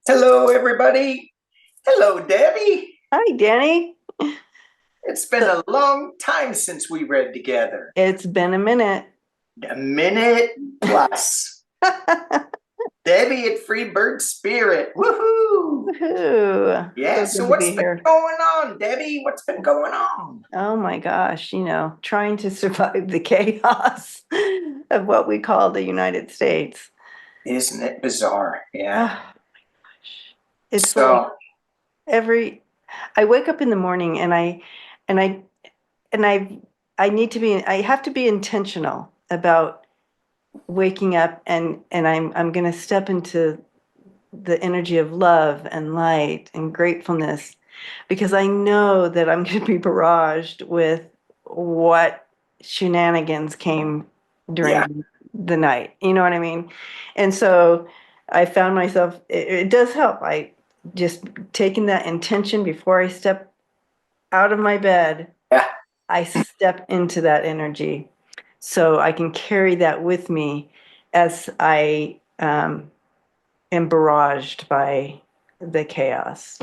Hello, everybody. Hello, Debbie. Hi, Danny. It's been a long time since we read together. It's been a minute. A minute plus. Debbie at Freebirdspirit. Woohoo! Woohoo. Yeah, So good so to what's be been here. going on, Debbie? What's been going on? Oh my gosh, trying to survive the chaos of what we call the United States. Isn't it bizarre? Yeah. Oh my gosh. It's like So, I wake up in the morning and I and I need to I have to be intentional about waking up and I'm going to step into the energy of love and light and gratefulness because I know that I'm going to be barraged with what shenanigans came yeah, during the night. You know what I mean? And so I found myself, it does help. I just taking that intention before I step out of my bed, yeah, I step into that energy so I can carry that with me as I am barraged by the chaos.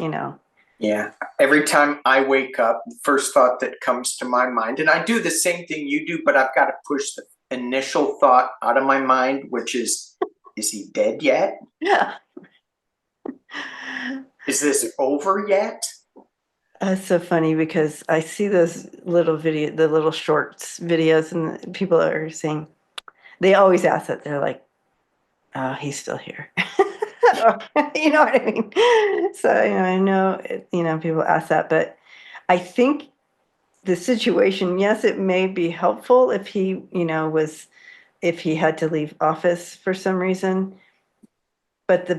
yeah. Every time I wake up, the first thought that comes to my mind, and I do the same thing you do, but I've got to push the initial thought out of my mind, which is he dead yet? Yeah. Is this over yet? That's so funny because I see those the little shorts videos, and people are saying, they always ask that. They're like, oh, he's still here. You know what I mean? So, I know, people ask that, but I think the situation, yes, it may be helpful if he, if he had to leave office for some reason, but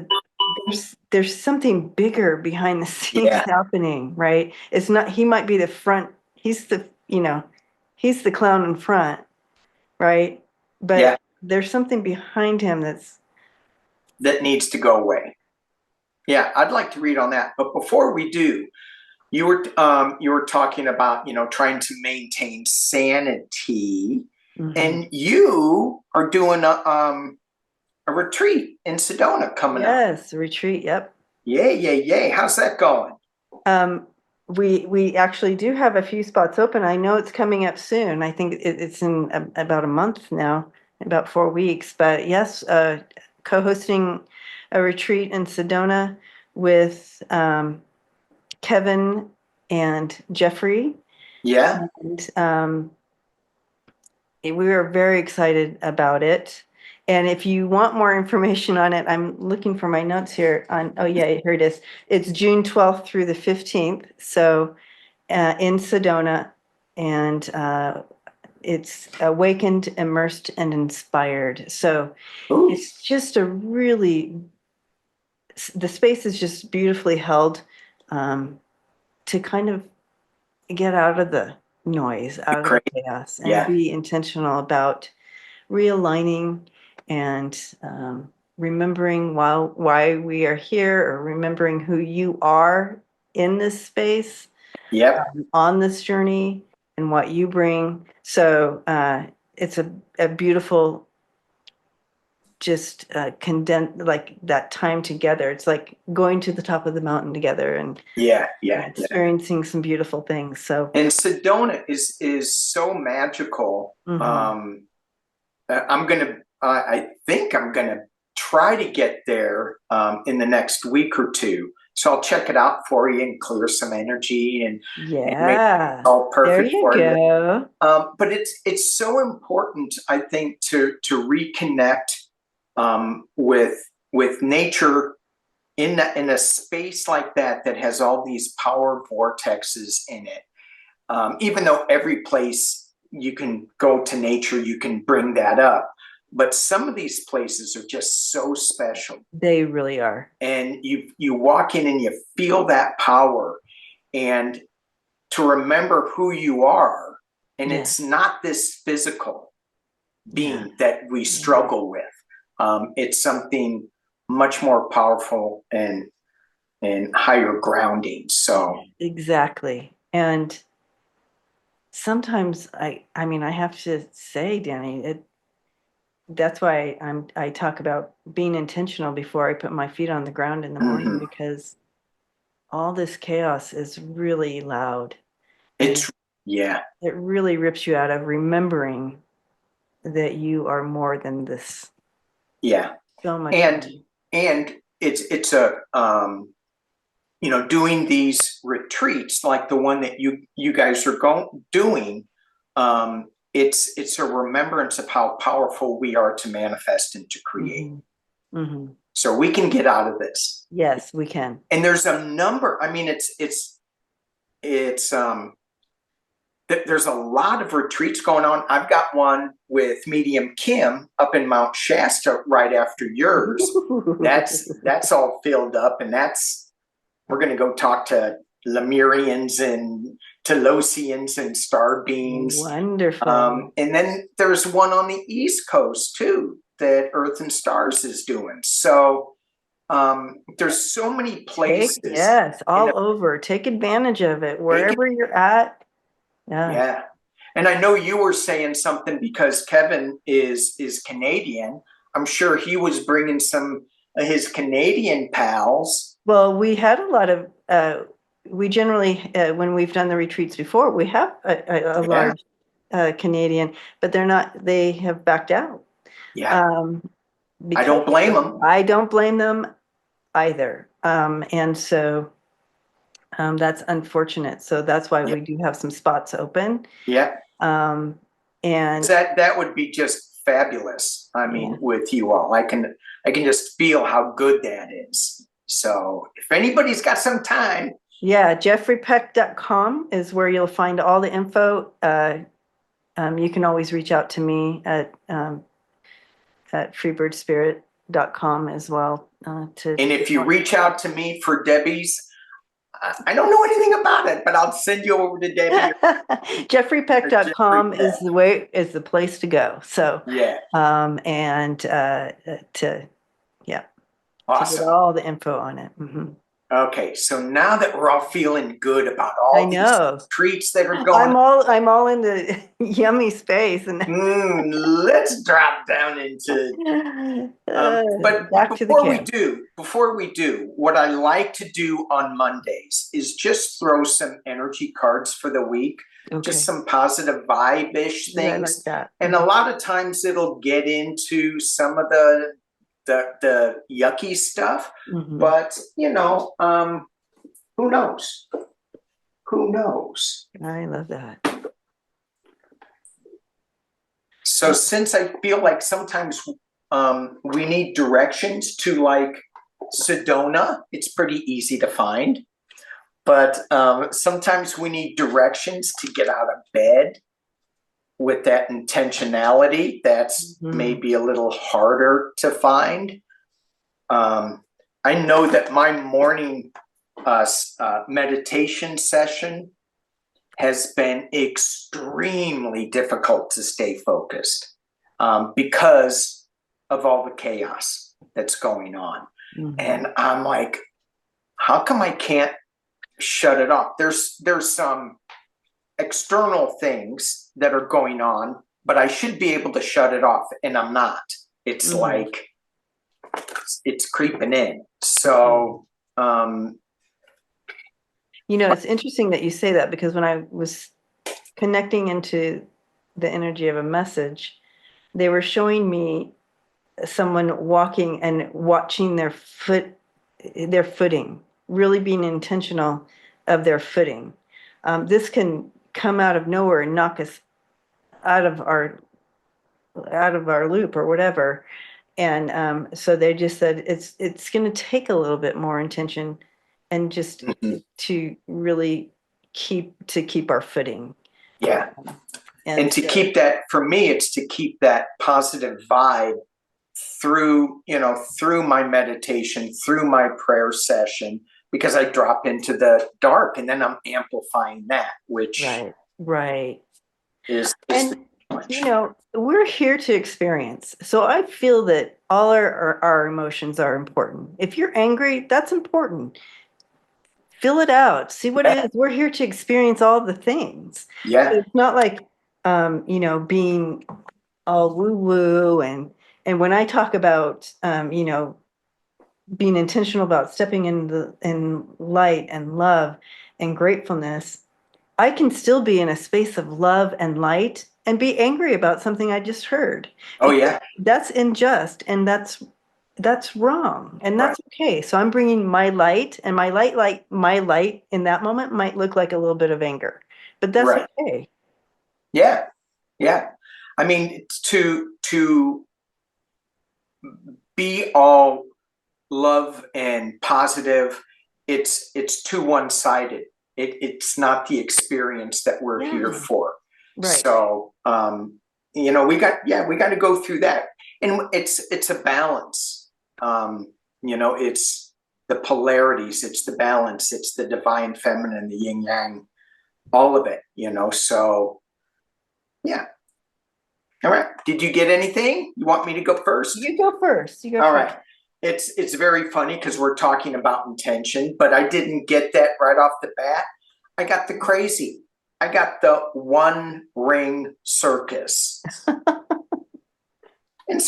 there's something bigger behind the scenes Yeah, happening, right? It's not, he might be the front, he's the clown in front, right? yeah, But there's something behind him that's that needs to go away. Yeah, I'd like to read on that. But before we do, you were talking about trying to maintain sanity, Mhm. and you are doing a retreat in Sedona coming up. Yes, retreat, yep. Yay, yay, yay! How's that going? Um, we actually do have a few spots open. I know it's coming up soon. I think it's in about a month now, about 4 weeks. But yes, co-hosting a retreat in Sedona with Kevin and Jeffrey, Yeah, and we are very excited about it. And if you want more information on it, I'm looking for my notes here on, oh yeah, here it is. It's June 12th through the 15th. So in Sedona, and it's awakened, immersed, and inspired. So ooh, it's just the space is just beautifully held um, to kind of get out of the noise, out of the great. chaos, and Yeah, be intentional about realigning and remembering why we are here, or remembering who you are in this space, yep, on this journey, and what you bring. So it's a beautiful, just like that time together. It's like going to the top of the mountain together and yeah, yeah, yeah. experiencing some beautiful things. So And Sedona is so magical. mhm. I think I'm gonna try to get there in the next week or two. So I'll check it out for you and clear some energy and make it Yeah, all there perfect you for you. go. But it's so important, I think, to reconnect with nature in a space like that has all these power vortexes in it. Even though every place you can go to nature, you can bring that up. But some of these places are just so special. They really are. And you walk in and you feel that power. And to remember who you are, and Yeah, it's not this physical yeah, being that we yeah. struggle with. It's something much more powerful and higher grounding. So Exactly. And sometimes I mean, I have to say, Danny, that's why I talk about being intentional before I put my feet on the ground in the morning, because all this chaos is really loud. It's, yeah. It really rips you out of remembering that you are more than this. Yeah. So much. And it's a, you know, doing these retreats like the one that you guys are doing, it's a remembrance of how powerful we are to manifest and to create. So we can get out of this. Yes, we can. And there's a number, I mean, there's a lot of retreats going on. I've got one with medium Kim up in Mount Shasta right after yours. That's all filled up, and we're going to go talk to Lemurians and Telosians and star beings. Wonderful. And then there's one on the East Coast too that Earth and Stars is doing. So there's so many places. Yes, all over. Take advantage of it wherever you're at. Yeah. And I know you were saying something because Kevin is Canadian. I'm sure he was bringing some of his Canadian pals. Well, we had a lot of, we generally, when we've done the retreats before, we have a large Canadian, but they have backed out. Yeah. I don't blame them. I don't blame them either. And so that's unfortunate. So that's why we do have some spots open. Yeah. And that would be just fabulous. I mean, with you all, I can just feel how good that is. So if anybody's got some time. Yeah, jeffreypeck.com is where you'll find all the info. You can always reach out to me at freebirdspirit.com as well. And if you reach out to me for Debbie's, I don't know anything about it, but I'll send you over to Debbie. jeffreypeck.com is the place to go. So yeah. Awesome. To get all the info on it. Okay, so now that we're all feeling good about all these treats that are going, I'm all in the yummy space, and let's drop down into. But before we do, what I like to do on Mondays is just throw some energy cards for the week, just some positive vibe-ish things, I like that. And a lot of times it'll get into some of the yucky stuff, but you know, who knows? I love that. So since I feel like sometimes we need directions to like Sedona, it's pretty easy to find, but sometimes we need directions to get out of bed with that intentionality. That's maybe a little harder to find. I know that my morning meditation session has been extremely difficult to stay focused because of all the chaos that's going on. And I'm like, how come I can't shut it off? There's some external things that are going on, but I should be able to shut it off, and I'm not. It's like it's creeping in. So you know, it's interesting that you say that, because when I was connecting into the energy of a message, they were showing me someone walking and watching their footing, really being intentional of their footing. This can come out of nowhere and knock us out of our loop or whatever. And so they just said it's going to take a little bit more intention, and just to really keep our footing. Yeah. And to keep that, for me, it's to keep that positive vibe through my meditation, through my prayer session, because I drop into the dark and then I'm amplifying that, which right is you know, we're here to experience. So I feel that all our emotions are important. If you're angry, that's important. Fill it out. See what it is. We're here to experience all the things. Yeah. So it's not like, you know, being all woo-woo and And when I talk about, being intentional about stepping in light and love and gratefulness, I can still be in a space of love and light and be angry about something I just heard. Oh yeah. That's unjust, and that's wrong, and Right. that's okay. So I'm bringing my light, and my light in that moment might look like a little bit of anger, but that's Right. okay. Yeah. Yeah. I mean, to be all love and positive, it's too one-sided. It's not the experience that we're here Yeah. for. Right. So we got to go through that. And it's a balance. It's the polarities, it's the balance, it's the divine feminine, the yin yang, all of it, so yeah. All right. Did you get anything? You want me to go first? You go first. All right. It's very funny because we're talking about intention, but I didn't get that right off the bat. I got the crazy. I got the one ring circus. And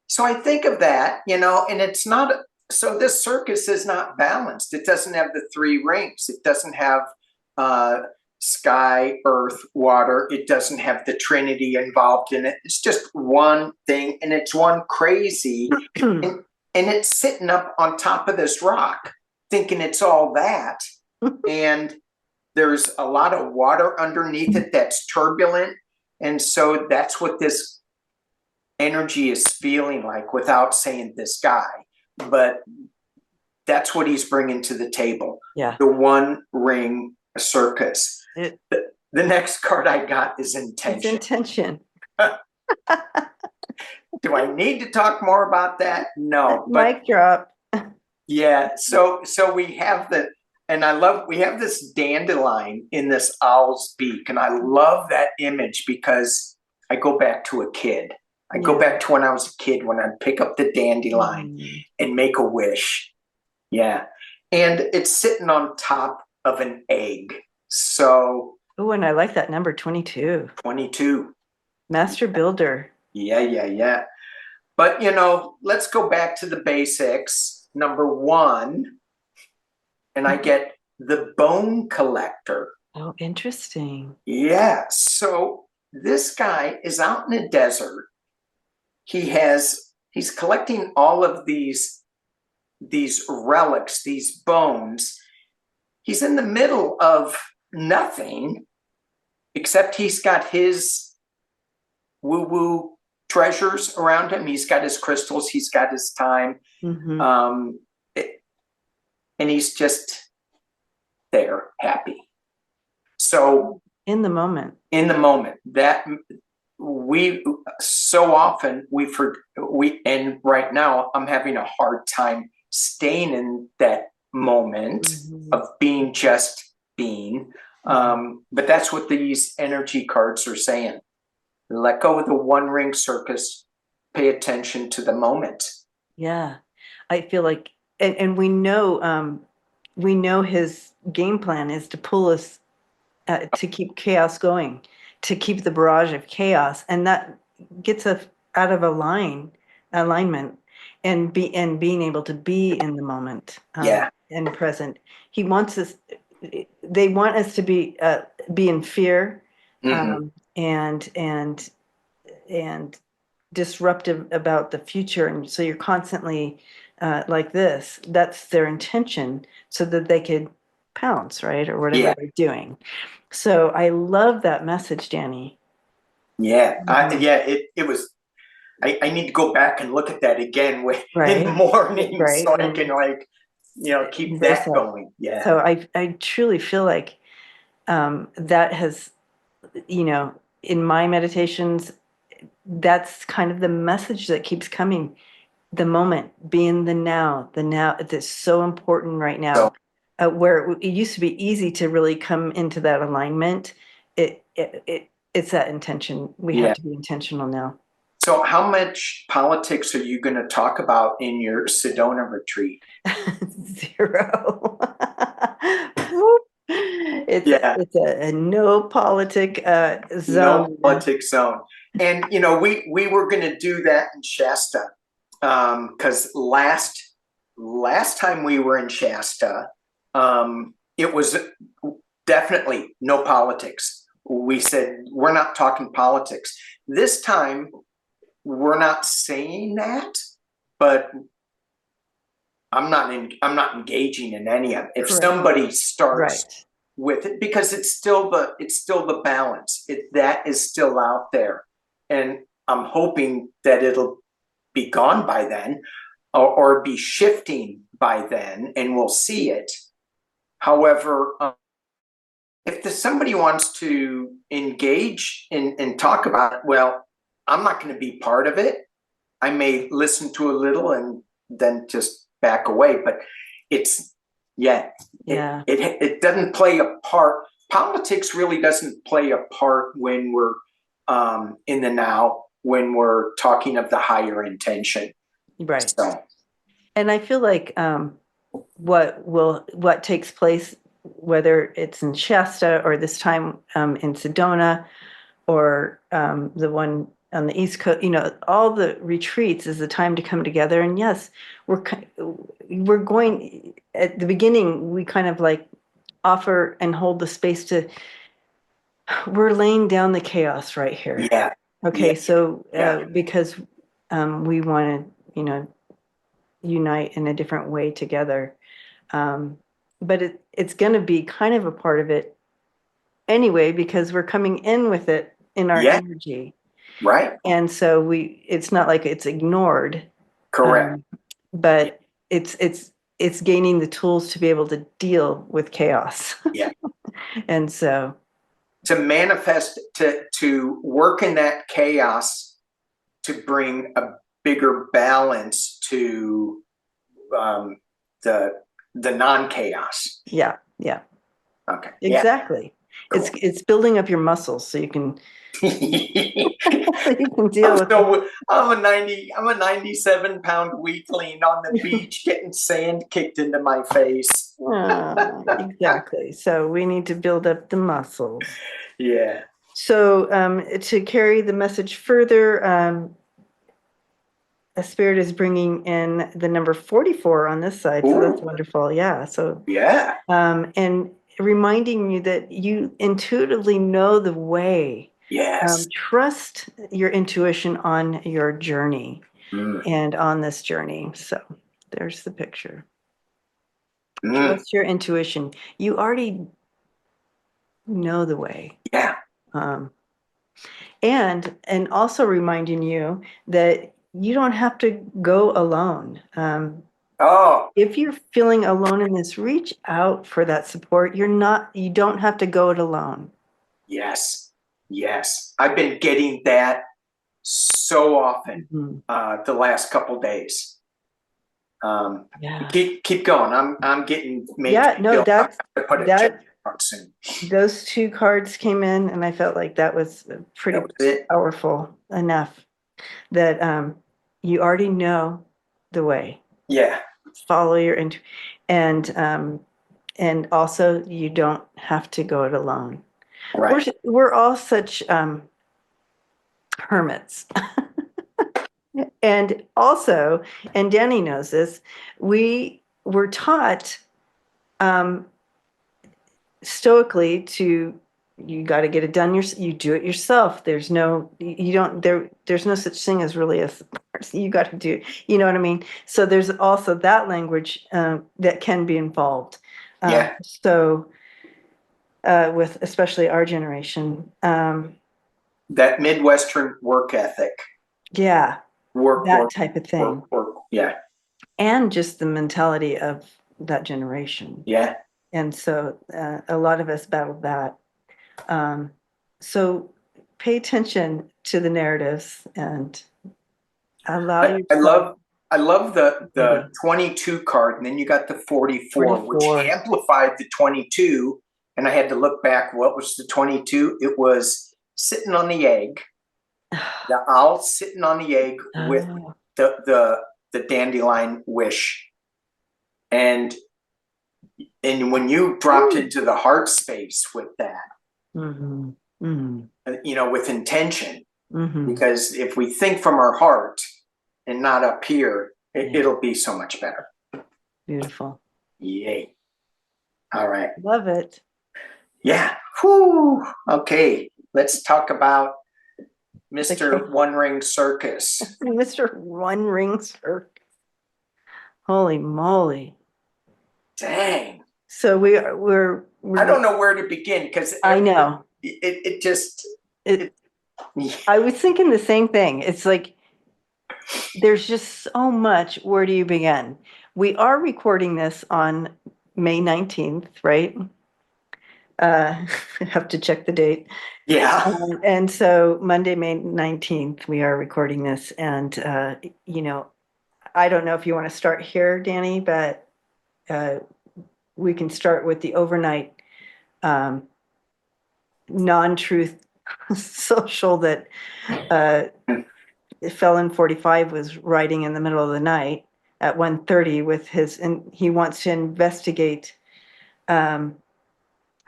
so I think of that, and it's not, so this circus is not balanced. It doesn't have the three rings. It doesn't have sky, earth, water. It doesn't have the Trinity involved in it. It's just one thing, and it's one crazy. And it's sitting up on top of this rock, thinking it's all that. And there's a lot of water underneath it that's turbulent. And so that's what this energy is feeling like, without saying this guy. But that's what he's bringing to the table. Yeah. The one ring circus. The next card I got is intention. It's intention. Do I need to talk more about that? No. But mic drop. Yeah. So we have we have this dandelion in this owl's beak, and I love that image because I go back to a kid. I go back to when I was a kid, when I'd pick up the dandelion and make a wish. Yeah. And it's sitting on top of an egg. So. Oh, and I like that number 22. 22. Master builder. Yeah. But, let's go back to the basics. Number one, and I get the bone collector. Oh, interesting. Yeah. So this guy is out in the desert. He's collecting all of these relics, these bones. He's in the middle of nothing, except he's got his woo-woo treasures around him. He's got his crystals. He's got his time. Mm-hmm. And he's just there, happy. So in the moment, that we so often and right now I'm having a hard time staying in that moment of being just being. But that's what these energy cards are saying. Let go of the one ring circus. Pay attention to the moment. Yeah. I feel like, and we know his game plan is to pull us to keep chaos going, to keep the barrage of chaos, and that gets us out of alignment, and being able to be in the moment, and present. He wants us. They want us to be in fear, and disruptive about the future, and so you're constantly like this. That's their intention, so that they could pounce, right, or whatever they're doing. So I love that message, Danny. Yeah. It was. I need to go back and look at that again in the morning, so I can keep that going. Yeah. So I truly feel like that has, in my meditations, that's kind of the message that keeps coming. The moment, being the now. It's so important right now. Where it used to be easy to really come into that alignment, it's that intention. We have to be intentional now. So how much politics are you going to talk about in your Sedona retreat? 0. It's a no politic zone. No politic zone. And we were going to do that in Shasta, because last time we were in Shasta, it was definitely no politics. We said we're not talking politics. This time we're not saying that, but I'm not engaging in any of it. If Correct. somebody starts Right. with it, because it's still the balance. That is still out there. And I'm hoping that it'll be gone by then, or be shifting by then, and we'll see it. However, if somebody wants to engage and talk about it, well, I'm not going to be part of it. I may listen to a little and then just back away, but it's, yeah. It doesn't play a part. Politics really doesn't play a part when we're in the now, when we're talking of the higher intention. Right. So, and I feel like what takes place, whether it's in Shasta or this time in Sedona, or the one on the East Coast, all the retreats is the time to come together. And yes, we're going, at the beginning, we kind of like offer and hold the space to, we're laying down the chaos right here. yeah. Okay. Yeah. So because we want to, unite in a different way together. But it's going to be kind of a part of it anyway, because we're coming in with it in our energy. Right. And so it's not like it's ignored. Correct. But it's gaining the tools to be able to deal with chaos. Yeah. And so to manifest, to work in that chaos, to bring a bigger balance to the non-chaos. Yeah. Okay. Exactly. Yeah. Cool. It's building up your muscles so you can you can deal with it. I'm a 97-pound weakling on the beach getting sand kicked into my face. Exactly. So we need to build up the muscles. Yeah. So to carry the message further, a spirit is bringing in the number 44 on this side. So that's wonderful. Yeah. So yeah. And reminding you that you intuitively know the way. Yes. Trust your intuition on your journey and on this journey. So there's the picture. Trust your intuition. You already know the way. Yeah. And also reminding you that you don't have to go alone. If you're feeling alone in this, reach out for that support. You don't have to go it alone. Yes. I've been getting that so often the last couple days. Keep going. I'm getting major. Yeah, no, that soon. Those two cards came in, and I felt like that was pretty powerful enough that you already know the way. Yeah. Follow your intuition, and also you don't have to go it alone. Right. We're all such hermits. And also, and Danny knows this, we were taught stoically you got to get it done you do it yourself. There's no such thing as really you got to do it. You know what I mean? So there's also that language that can be involved. So with especially our generation, that Midwestern work ethic. Yeah. That type of thing. Yeah. And just the mentality of that generation. Yeah. And so a lot of us battled that. So pay attention to the narratives and allow yourself. I love the 22 card, and then you got the 44, which amplified the 22. And I had to look back. What was the 22? It was sitting on the egg. The owl sitting on the egg with the dandelion wish. And when you dropped into the heart space with that, with intention, Because if we think from our heart and not up here, it'll be so much better. Beautiful. Yay. All right. Love it. Yeah. Whew. Okay. Let's talk about Mr. One Ring Circus. Mr. One Ring Circus. Holy moly. Dang. So we're I don't know where to begin because I know. It just I was thinking the same thing. It's like there's just so much. Where do you begin? We are recording this on May 19th, right? I have to check the date. Yeah. And so Monday, May 19th, we are recording this. And, you know, I don't know if you want to start here, Danny, but we can start with the overnight non-truth social that Felon 45 was writing in the middle of the night at 1:30 with and he wants to investigate Beyonce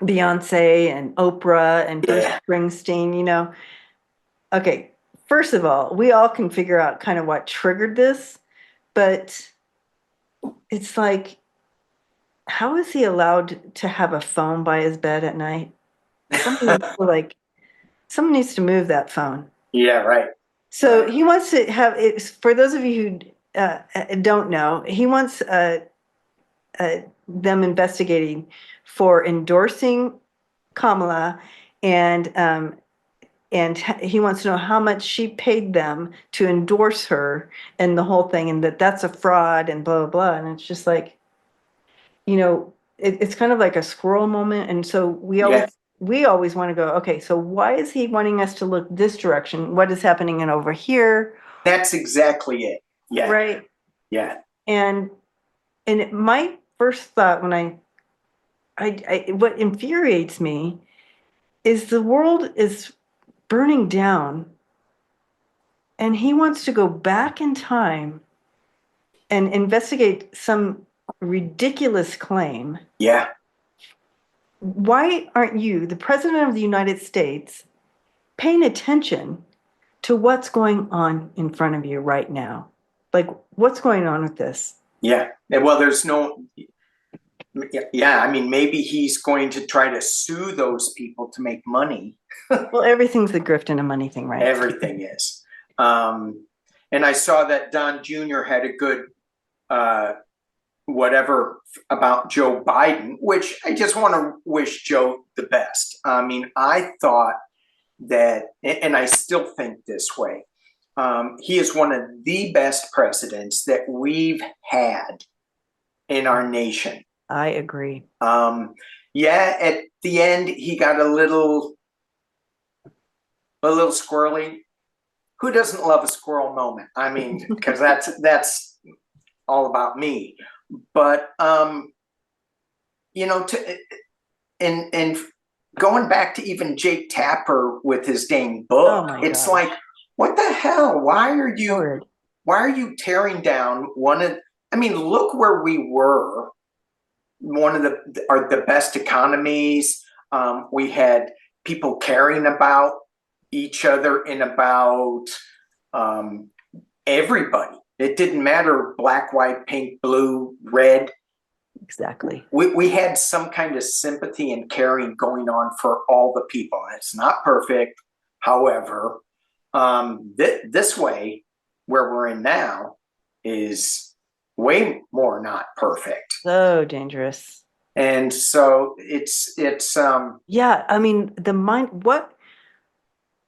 and Oprah and Bruce Springsteen, you know. Okay, first of all, we all can figure out kind of what triggered this, but it's like, how is he allowed to have a phone by his bed at night? Someone needs to move that phone. Yeah, right. So he wants to have it. For those of you who don't know, he wants them investigating for endorsing Kamala, and he wants to know how much she paid them to endorse her and the whole thing, and that's a fraud and blah blah blah. And it's just like, you know, it's kind of like a squirrel moment. And so we always want to go, okay, so why is he wanting us to look this direction? What is happening over here? That's exactly it. Yeah. Right. Yeah. And my first thought when I what infuriates me is the world is burning down and he wants to go back in time and investigate some ridiculous claim. Yeah. Why aren't you, the president of the United States, paying attention to what's going on in front of you right now? Like, what's going on with this? Yeah. Well, there's no. Yeah. I mean, maybe he's going to try to sue those people to make money. Well, everything's a grift and a money thing, right? Everything is. And I saw that Don Jr. had a good whatever about Joe Biden, which I just want to wish Joe the best. I mean, I thought that, and I still think this way, he is one of the best presidents that we've had in our nation. I agree. Yeah, at the end, he got a little squirrely. Who doesn't love a squirrel moment? I mean, because that's all about me. But you know, and going back to even Jake Tapper with his dang book, it's like, what the hell? Why are you tearing down one of? I mean, look where we were. One of the best economies. We had people caring about each other and about everybody. It didn't matter black, white, pink, blue, red. Exactly. We had some kind of sympathy and caring going on for all the people. It's not perfect. However, this way, where we're in now, is way more not perfect. So dangerous. And so it's yeah, I mean, the mind, what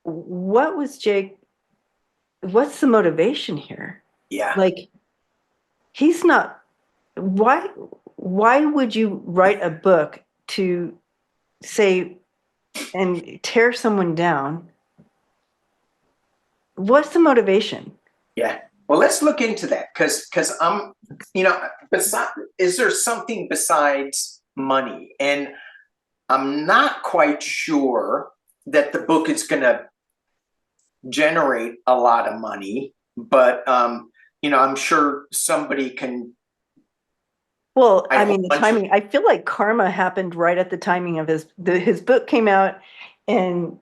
was Jake, what's the motivation here? Yeah. Like, he's not, why would you write a book to say and tear someone down? What's the motivation? Yeah. Well, let's look into that because I'm, you know, is there something besides money? And I'm not quite sure that the book is going to generate a lot of money, but you know, I'm sure somebody can. Well, I mean, the timing, I feel like karma happened right at the timing of his book came out, and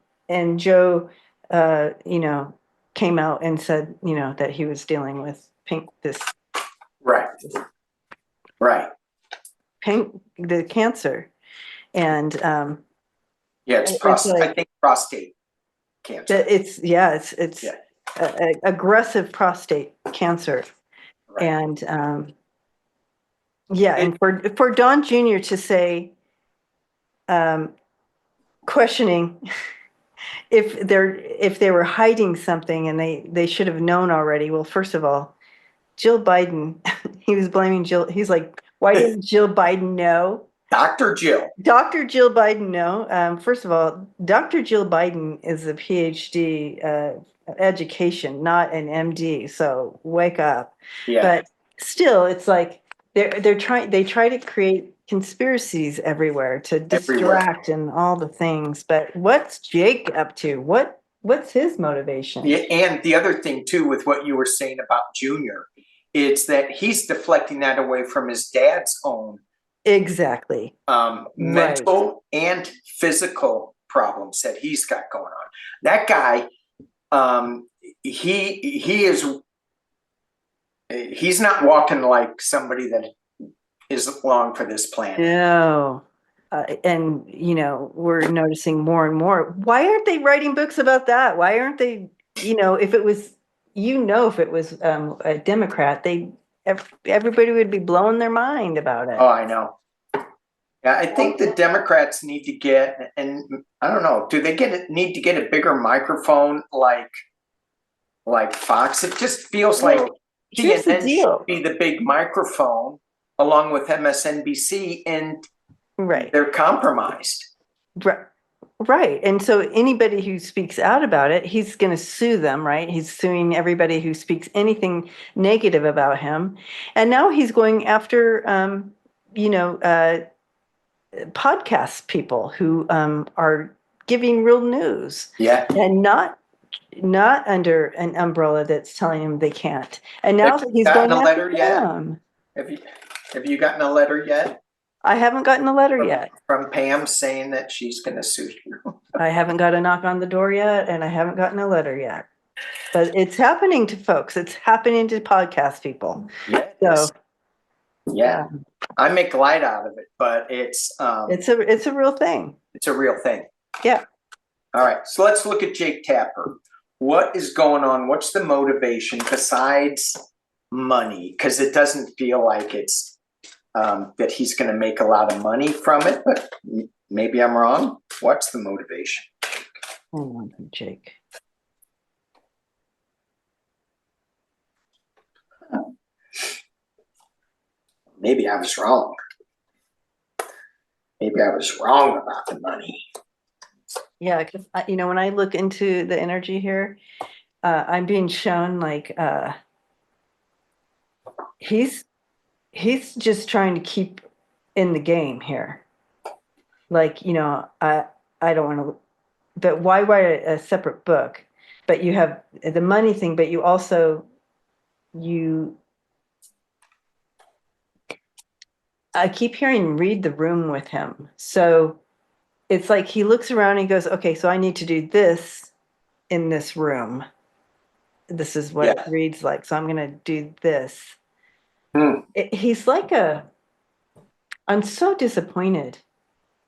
Joe you know, came out and said, you know, that he was dealing with this Right. Right. the cancer. And Yeah, it's it's I like think prostate cancer. it's Yeah. aggressive prostate cancer. Right. And yeah, and for Don Jr. to say, questioning if they were hiding something and they should have known already. Well, first of all, Jill Biden, he was blaming Jill. He's like, why didn't Jill Biden know? Dr. Jill. Dr. Jill Biden know. First of all, Dr. Jill Biden is a PhD education, not an MD. So wake up. Yeah. But still, it's like they try to create conspiracies everywhere to distract and all the things. But what's Jake up to? What's his motivation? Yeah, and the other thing too, with what you were saying about Junior, it's that he's deflecting that away from his dad's own Exactly. mental and physical problems that he's got going on. That guy, he's not walking like somebody that is long for this planet. No. And, you know, we're noticing more and more. Why aren't they writing books about that? Why aren't they, you know, if it was a Democrat, everybody would be blowing their mind about it. Oh, I know. Yeah, I think the Democrats need to get, and I don't know, do they need to get a bigger microphone like Fox? It just feels like CNN should be the big microphone along with MSNBC, and they're compromised. Right. And so anybody who speaks out about it, he's going to sue them, right? He's suing everybody who speaks anything negative about him. And now he's going after, podcast people who are giving real news. Yeah. And not under an umbrella that's telling him they can't. And now he's going after them. Have you gotten a letter yet? I haven't gotten a letter yet. From Pam saying that she's going to sue you. I haven't got a knock on the door yet, and I haven't gotten a letter yet. But it's happening to folks. It's happening to podcast people. Yeah. Yeah. I make light out of it, but it's a real thing. It's a real thing. Yeah. All right. So let's look at Jake Tapper. What is going on? What's the motivation besides money? Because it doesn't feel like it's that he's going to make a lot of money from it, but maybe I'm wrong. What's the motivation? Hold on, Jake. Maybe I was wrong. Maybe I was wrong about the money. Yeah, because when I look into the energy here, I'm being shown like he's just trying to keep in the game here. Like, I don't want to, but why write a separate book? But you have the money thing, but you also, I keep hearing read the room with him. So it's like he looks around and he goes, okay, so I need to do this in this room. This is what it reads like. So I'm going to do this. He's like I'm so disappointed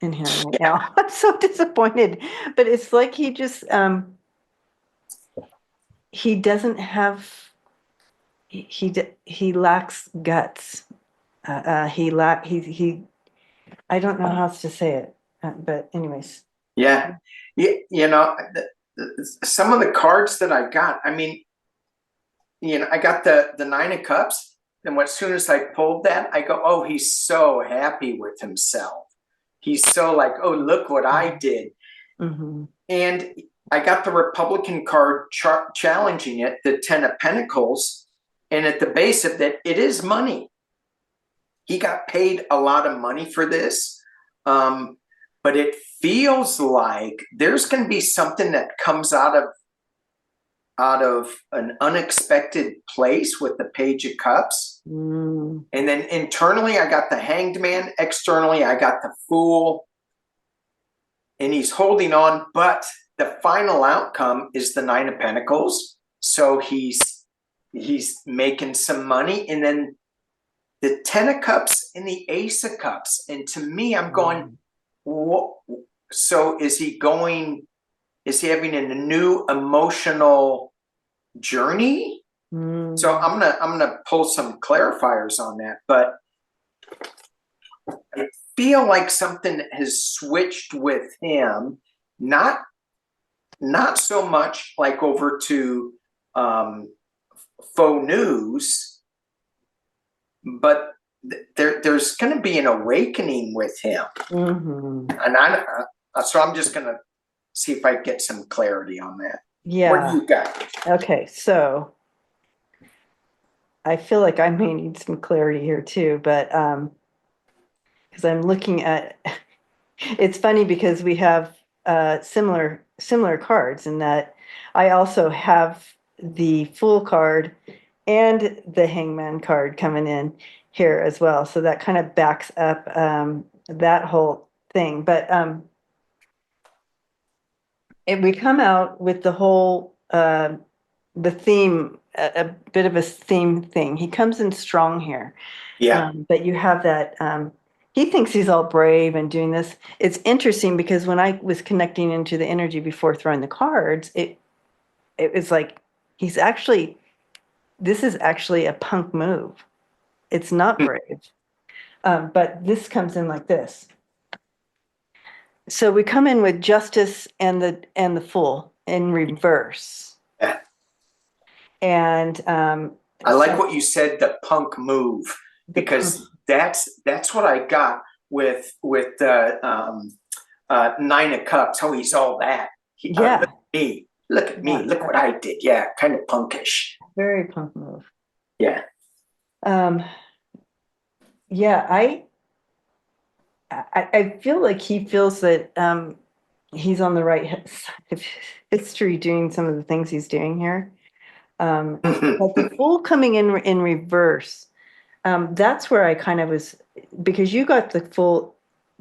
in him right now. I'm so disappointed. But it's like he just, he doesn't have, he lacks guts. He I don't know how else to say it. But anyways. Yeah. Some of the cards that I got, I mean, I got the Nine of Cups. And as soon as I pulled that, I go, oh, he's so happy with himself. He's so like, oh, look what I did. Mm-hmm. And I got the Republican card challenging it, the 10 of Pentacles. And at the base of that, it is money. He got paid a lot of money for this. But it feels like there's going to be something that comes out of an unexpected place with the Page of Cups. And then internally, I got the Hanged Man. Externally, I got the Fool. And he's holding on, but the final outcome is the Nine of Pentacles. So he's making some money, and then the Ten of Cups and the Ace of Cups. And to me, I'm going, what? So is he having a new emotional journey? So I'm gonna pull some clarifiers on that, but I feel like something has switched with him, not so much like over to faux news, but there's going to be an awakening with him. And so I'm just going to see if I get some clarity on that. Yeah. What do you got? Okay, so I feel like I may need some clarity here too, but because I'm looking at, it's funny because we have similar cards in that I also have the Fool card and the Hangman card coming in here as well. So that kind of backs up that whole thing. But we come out with the whole, the theme, a bit of a theme thing. He comes in strong here. Yeah. But you have that, he thinks he's all brave and doing this. It's interesting because when I was connecting into the energy before throwing the cards, it was like, this is actually a punk move. It's not brave. But this comes in like this. So we come in with Justice and the Fool in reverse. Yeah. And I like what you said, the punk move, because that's what I got with the Nine of Cups. Oh, he's all that. Yeah. Look at me. Look what I did. Yeah, kind of punkish. Very punk move. Yeah. Yeah, I feel like he feels that he's on the right side of history doing some of the things he's doing here. But the Fool coming in reverse, that's where I kind of was, because you got the Fool.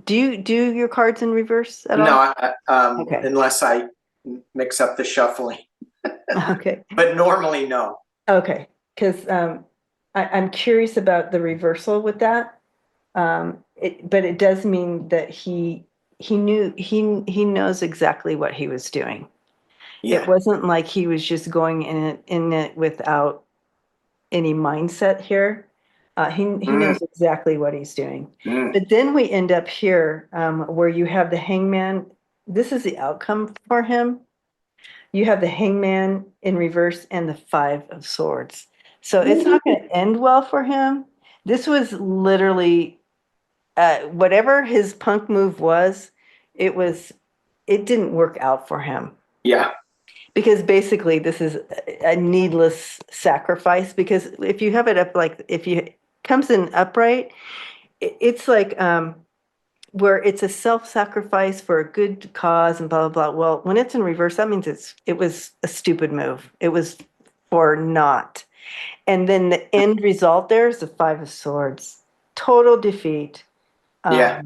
Do you do your cards in reverse at all? No, Okay. Unless I mix up the shuffling. Okay. But normally, no. Okay, because I'm curious about the reversal with that. But it does mean that he knows exactly what he was doing. Yeah. It wasn't like he was just going in it without any mindset here. He knows exactly what he's doing. But then we end up here where you have the Hangman. This is the outcome for him. You have the Hangman in reverse and the Five of Swords. So it's not going to end well for him. This was literally whatever his punk move was, it didn't work out for him. Yeah. Because basically this is a needless sacrifice, because if you have it up, like if you comes in upright, it's like where it's a self-sacrifice for a good cause and blah blah blah. Well, when it's in reverse, that means it was a stupid move. It was for naught. And then the end result there is the Five of Swords. Total defeat. Yeah.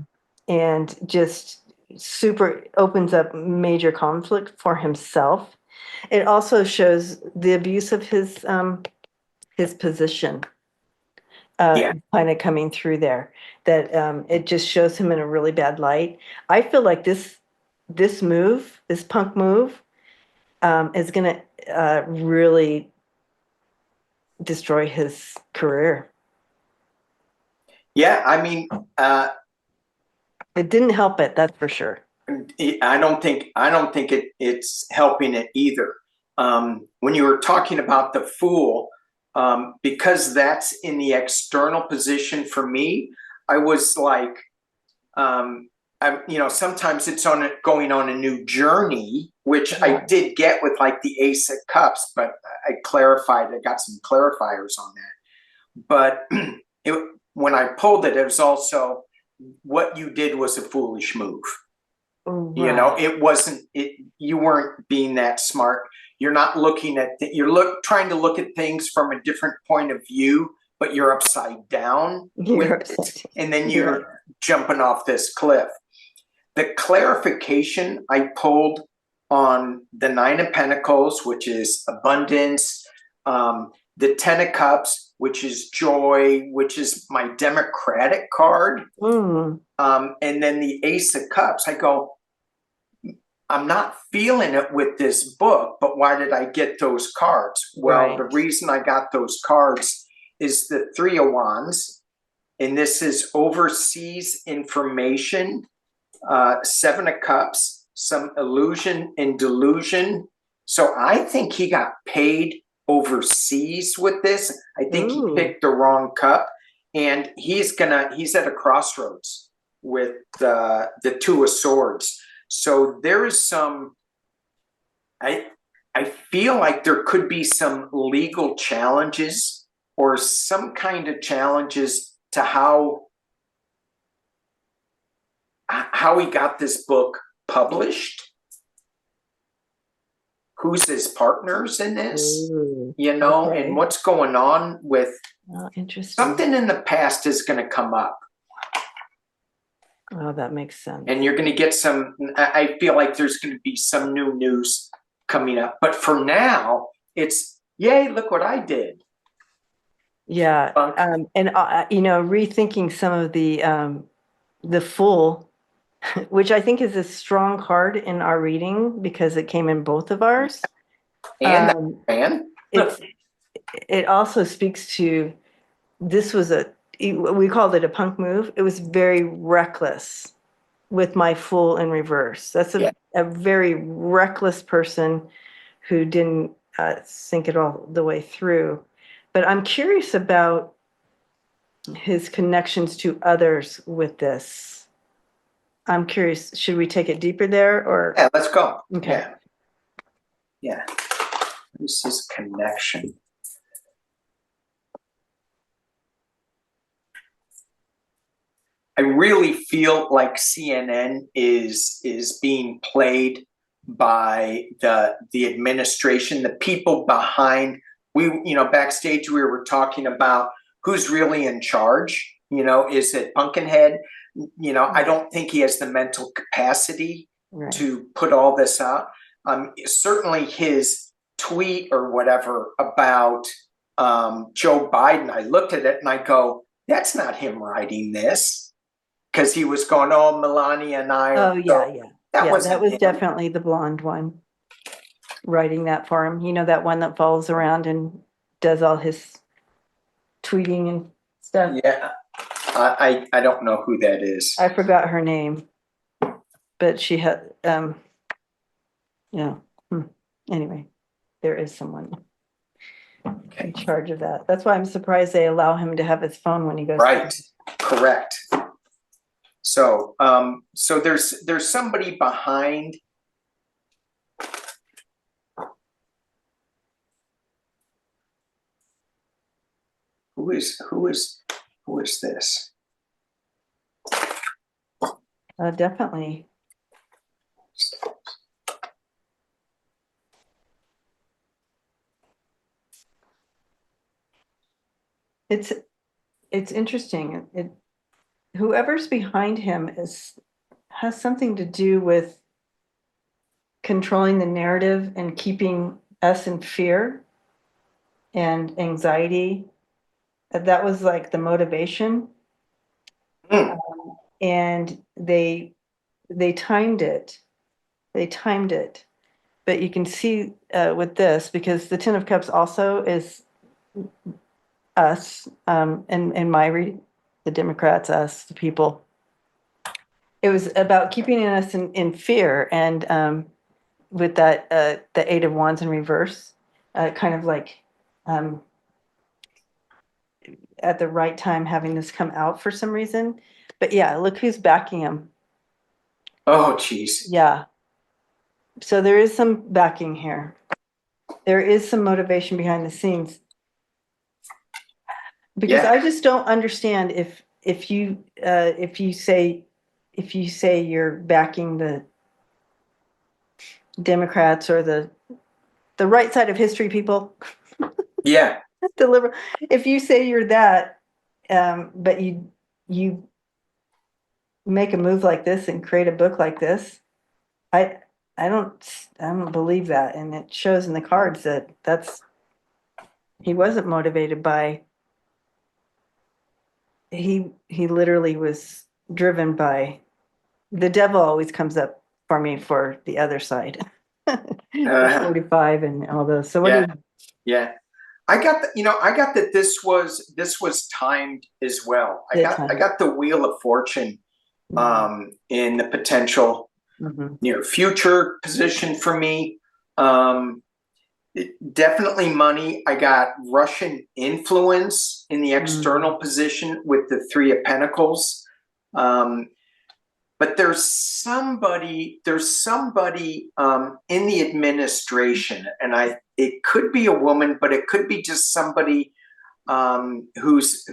And just super opens up major conflict for himself. It also shows the abuse of his position. Kind of coming through there, that it just shows him in a really bad light. I feel like this move, this punk move, is going to really destroy his career. Yeah, I mean, it didn't help it, that's for sure. I don't think it's helping it either. When you were talking about the Fool, because that's in the external position for me, I was like, sometimes it's going on a new journey, which I did get with like the Ace of Cups, but I got some clarifiers on that. But when I pulled it, it was also, what you did was a foolish move. Right. It wasn't, you weren't being that smart. You're not looking at, trying to look at things from a different point of view, but you're upside down with it, and then you're jumping off this cliff. The clarification I pulled on the Nine of Pentacles, which is abundance, the Ten of Cups, which is joy, which is my Democratic card, and then the Ace of Cups. I go, I'm not feeling it with this book, but why did I get those cards? Well, the reason I got those cards is the Three of Wands, and this is overseas information, Seven of Cups, some illusion and delusion. So I think he got paid overseas with this. I think he picked the wrong cup, and he's at a crossroads with the Two of Swords. So there is some, I feel like there could be some legal challenges or some kind of challenges to how he got this book published. Who's his partners in this? And what's going on with interesting. Something in the past is going to come up. Oh, that makes sense. And you're going to get some, I feel like there's going to be some new news coming up. But for now, it's, yay, look what I did. Yeah. And, rethinking some of the Fool, which I think is a strong card in our reading because it came in both of ours. And it also speaks to, this was we called it a punk move. It was very reckless with my Fool in reverse. That's a very reckless person who didn't think it all the way through. But I'm curious about his connections to others with this. I'm curious, should we take it deeper there or? Yeah, let's go. Okay. Yeah. This is connection. I really feel like CNN is being played by the administration, the people behind. Backstage we were talking about who's really in charge. Is it Pumpkinhead? I don't think he has the mental capacity to put all this out. Certainly his tweet or whatever about Joe Biden, I looked at it and I go, that's not him writing this. Because he was going, oh, Melania and I. That was definitely the blonde one writing that for him. That one that follows around and does all his tweeting and stuff. Yeah, I don't know who that is. I forgot her name, but she had Anyway, there is someone in charge of that. That's why I'm surprised they allow him to have his phone when he goes. Right, correct. So, there's somebody behind. Who is this? Definitely. It's interesting. Whoever's behind him has something to do with controlling the narrative and keeping us in fear and anxiety. That was like the motivation. And they timed it. But you can see with this, because the Ten of Cups also is us, in my reading, the Democrats, us, the people. It was about keeping us in fear, and with that, the Eight of Wands in reverse, kind of like at the right time having this come out for some reason. But yeah, look who's backing him. Oh, geez. Yeah. So there is some backing here. There is some motivation behind the scenes. Because I just don't understand if you say you're backing the Democrats or the right side of history people. Yeah. The liberal. If you say you're that, but you make a move like this and create a book like this, I don't believe that, and it shows in the cards that he wasn't motivated by. He literally was driven by the devil. Always comes up for me for the other side. The 45 and all those. So what do Yeah, you? yeah. I got I got that this was timed as well. I Time. got the Wheel of Fortune in the potential near future position for me. Definitely money. I got Russian influence in the external position with the Three of Pentacles. But there's somebody in the administration, and it could be a woman, but it could be just somebody who's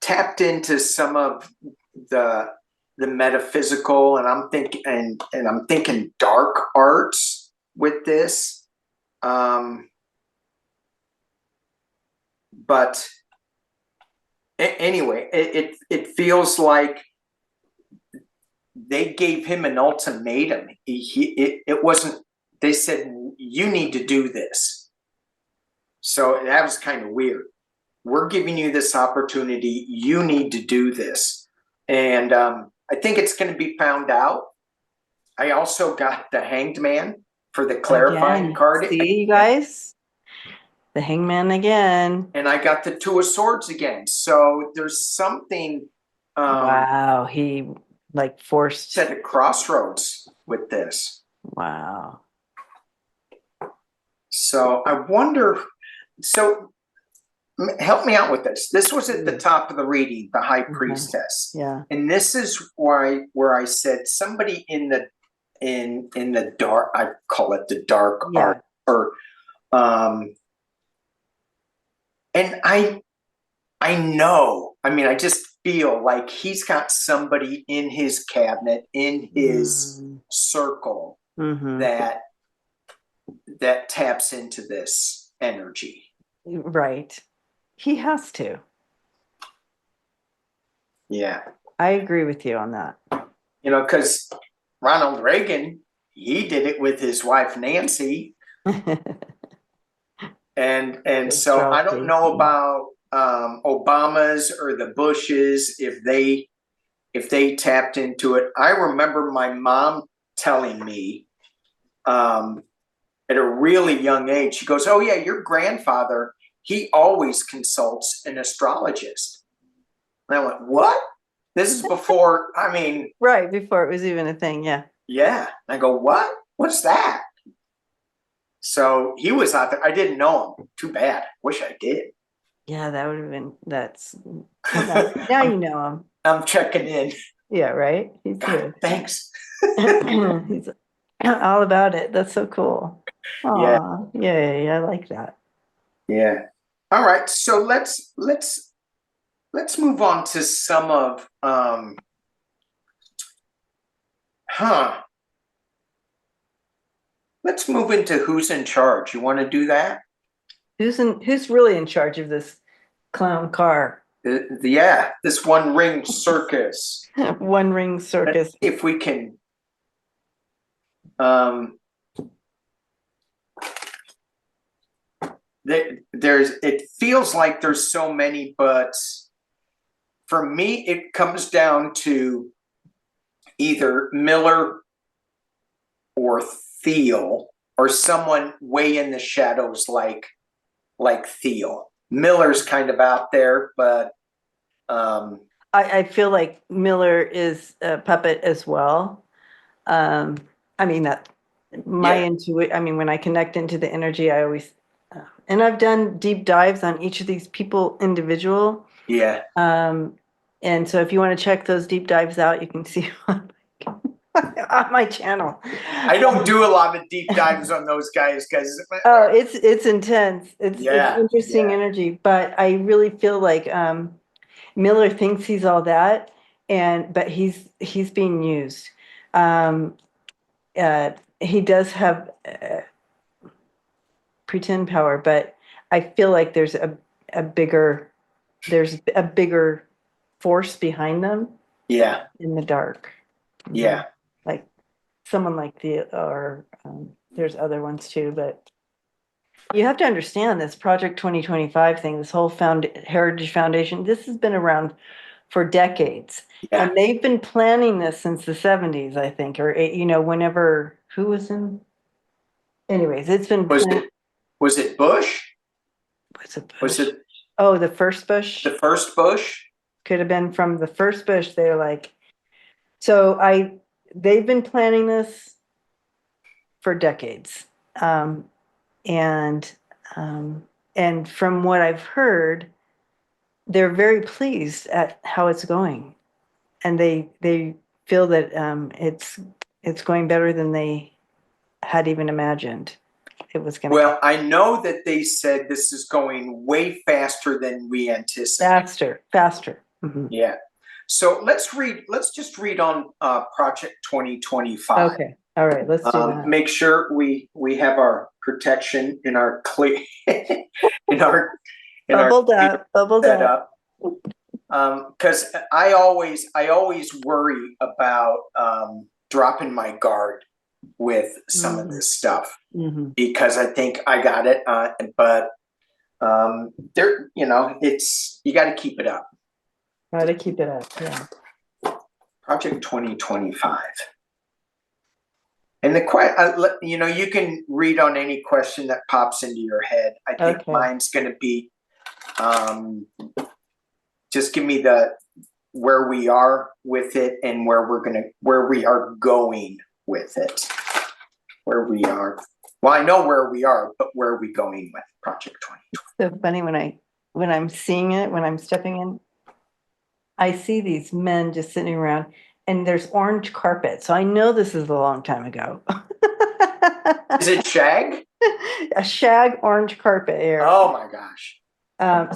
tapped into some of the metaphysical, and I'm thinking dark arts with this. But anyway, it feels like they gave him an ultimatum. It wasn't. They said, you need to do this. So that was kind of weird. We're giving you this opportunity. You need to do this. And I think it's going to be found out. I also got the Hanged Man for the clarifying card. See, you guys? The Hangman again. And I got the Two of Swords again. So there's something. Wow. He like forced. At a crossroads with this. Wow. So I wonder. So help me out with this. This was at the top of the reading, the High Priestess. Yeah. And this is where I said somebody in the dark. I call it the dark art. Or, and I know. I mean, I just feel like he's got somebody in his cabinet, in his circle that taps into this energy. Right. He has to. Yeah. I agree with you on that. Because Ronald Reagan, he did it with his wife, Nancy. and so I don't know about Obama's or the Bushes, if they tapped into it. I remember my mom telling me at a really young age, she goes, "Oh yeah, your grandfather, he always consults an astrologist." And I went, "What?" This is before, right, before it was even a thing. Yeah. Yeah. And I go, "What? What's that?" So he was out there. I didn't know him. Too bad. Wish I did. Yeah, that would have been, now you know him. I'm checking in. Yeah, right? He's God, thanks. He's all about it. That's so cool. Aww, yeah, I like that. Yeah. All right. So let's move on to some of let's move into who's in charge. You want to do that? Who's really in charge of this clown car? Yeah, this one ring circus. One ring circus. If we can it feels like there's so many, but for me it comes down to either Miller or Thiel, or someone way in the shadows like Thiel. Miller's kind of out there, but I feel like Miller is a puppet as well. That my intuition. When I connect into the energy, I always and I've done deep dives on each of these people individual. Yeah. And so if you want to check those deep dives out, you can see on my channel. I don't do a lot of deep dives on those guys because it's intense. It's interesting energy, but I really feel like Miller thinks he's all that, but he's being used. He does have pretend power, but I feel like there's a bigger force behind them. Yeah. In the dark. Yeah. Like someone like there's other ones too, but you have to understand this Project 2025 thing, this whole Heritage Foundation, this has been around for decades. Yeah. And they've been planning this since the 70s, I think, or, whenever, who was in? Anyways, it's been. Was it Bush? Was it Bush? Was it? Oh, the first Bush? The first Bush? Could have been from the first Bush. They're like, they've been planning this for decades. And from what I've heard, they're very pleased at how it's going, and they feel that it's going better than they had even imagined it was going to. Well, I know that they said this is going way faster than we anticipated. Faster. Mm-hmm. Yeah. So let's just read on Project 2025. Okay. All right. Let's do that. Make sure we have our protection in our bubbled up. Because I always worry about dropping my guard with some of this stuff, because I think I got it, but there, it's, you got to keep it up. Try to keep it up. Yeah. Project 2025. And you can read on any question that pops into your head. I think mine's going to be, just give me where we are with it and where we are going with it. Where we are. Well, I know where we are, but where are we going with Project 2020? So funny when I'm seeing it, when I'm stepping in, I see these men just sitting around, and there's orange carpet. So I know this is a long time ago. Is it shag? A shag orange carpet here. Oh my gosh.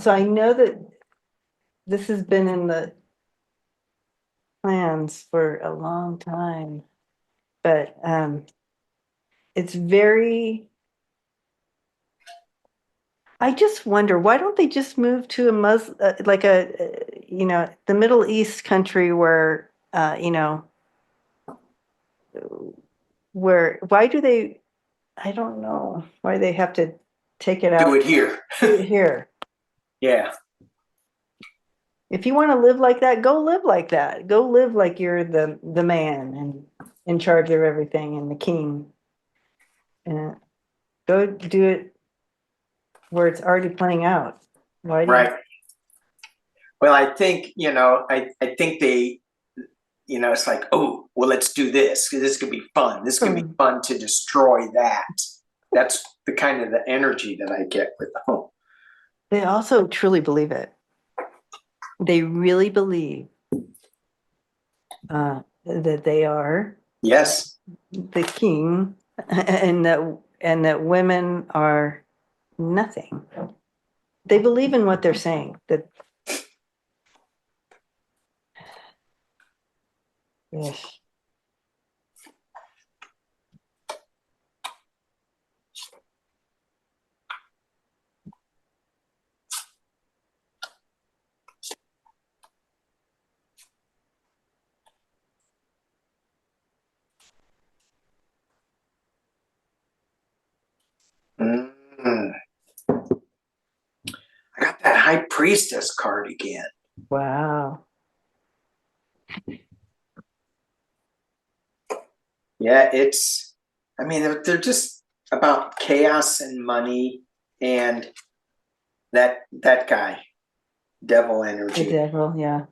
So I know that this has been in the plans for a long time, but it's very. I just wonder, why don't they just move to a Muslim, like the Middle East country where, why do they, I don't know, why they have to take it out. Do it here. Do it here. Yeah. If you want to live like that, go live like that. Go live like you're the man and in charge of everything and the king. And go do it where it's already playing out. Right. Well, I think, I think they, it's like, oh, well, let's do this. This could be fun. This could be fun to destroy that. That's the kind of the energy that I get with the home. They also truly believe it. They really believe that they are the king, and that women are nothing. They believe in what they're saying. That yes. I got that High Priestess card again. Wow. Yeah, they're just about chaos and money and that guy, devil energy. The devil, yeah.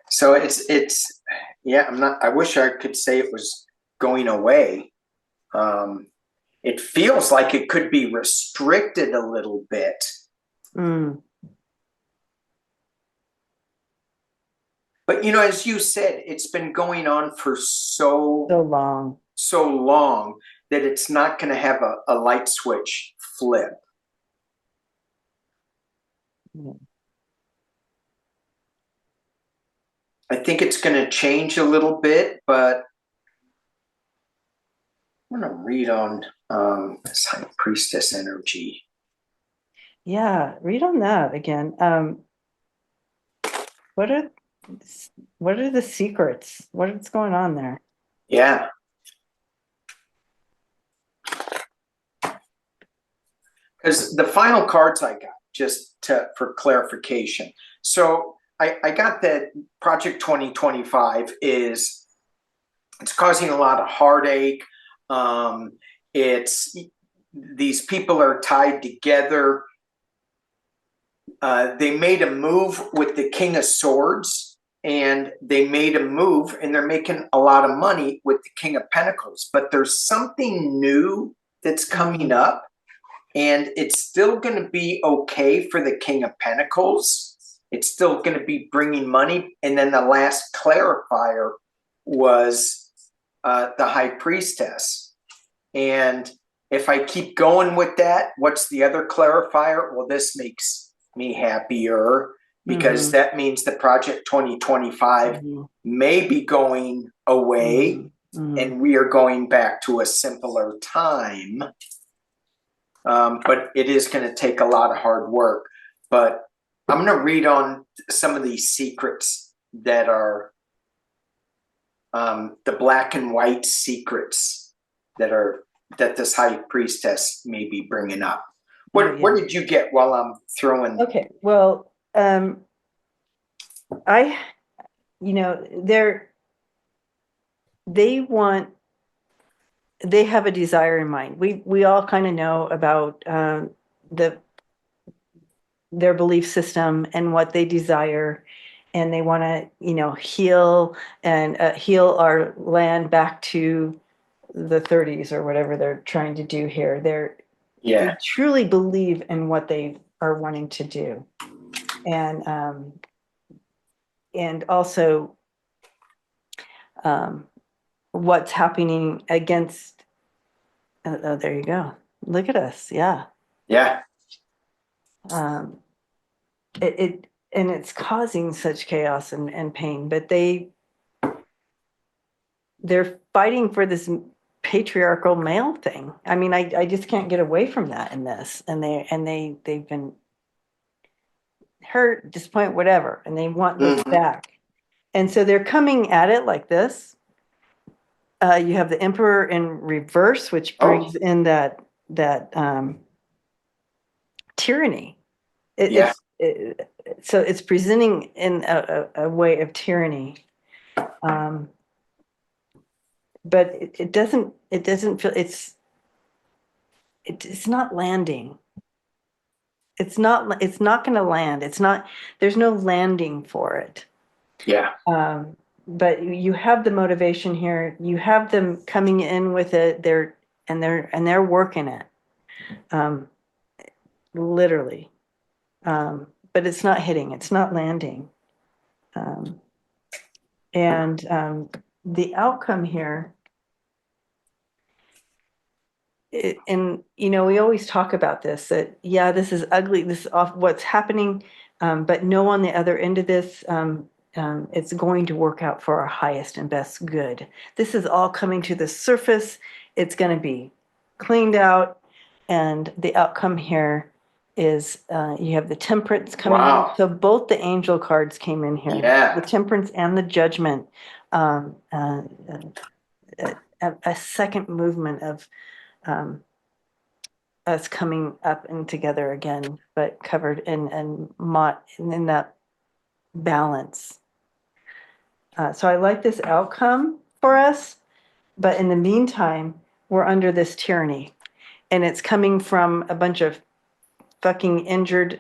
So it's I wish I could say it was going away. It feels like it could be restricted a little bit. But as you said, it's been going on for so long that it's not going to have a light switch flip. I think it's going to change a little bit, but I'm going to read on this High Priestess energy. Yeah, read on that again. What are the secrets? What's going on there? Yeah. Because the final cards I got, for clarification. So I got that Project 2025 it's causing a lot of heartache. It's these people are tied together. They made a move with the King of Swords, and they made a move, and they're making a lot of money with the King of Pentacles. But there's something new that's coming up, and it's still going to be okay for the King of Pentacles. It's still going to be bringing money. And then the last clarifier was the High Priestess. And if I keep going with that, what's the other clarifier? Well, this makes me happier, because that means the Project 2025 may be going away, and we are going back to a simpler time. But it is going to take a lot of hard work. But I'm going to read on some of these secrets that are the black and white secrets that this High Priestess may be bringing up. What did you get while I'm throwing? Okay, well, they have a desire in mind. We all kind of know about their belief system and what they desire, and they want to heal our land back to the 30s or whatever they're trying to do here. They truly believe in what they are wanting to do, and also what's happening against. Oh, there you go. Look at us. Yeah. And it's causing such chaos and pain, but they're fighting for this patriarchal male thing. I mean, I just can't get away from that in this. And they've been hurt, disappointed, whatever, and they want this back. And so they're coming at it like this. You have the Emperor in reverse, which brings in that tyranny. So it's presenting in a way of tyranny, but it doesn't feel it's not landing. It's not going to land. There's no landing for it. But you have the motivation here. You have them coming in with it. They're working it, literally. But it's not hitting. It's not landing. And the outcome here. We always talk about this. That this is ugly. This is what's happening. But know on the other end of this. It's going to work out for our highest and best good. This is all coming to the surface. It's going to be cleaned out, and the outcome here is you have the Temperance coming in. So both the angel cards came in here. The Temperance and the Judgment. A second movement of us coming up and together again, but covered in that balance. So I like this outcome for us, but in the meantime, we're under this tyranny, and it's coming from a bunch of fucking injured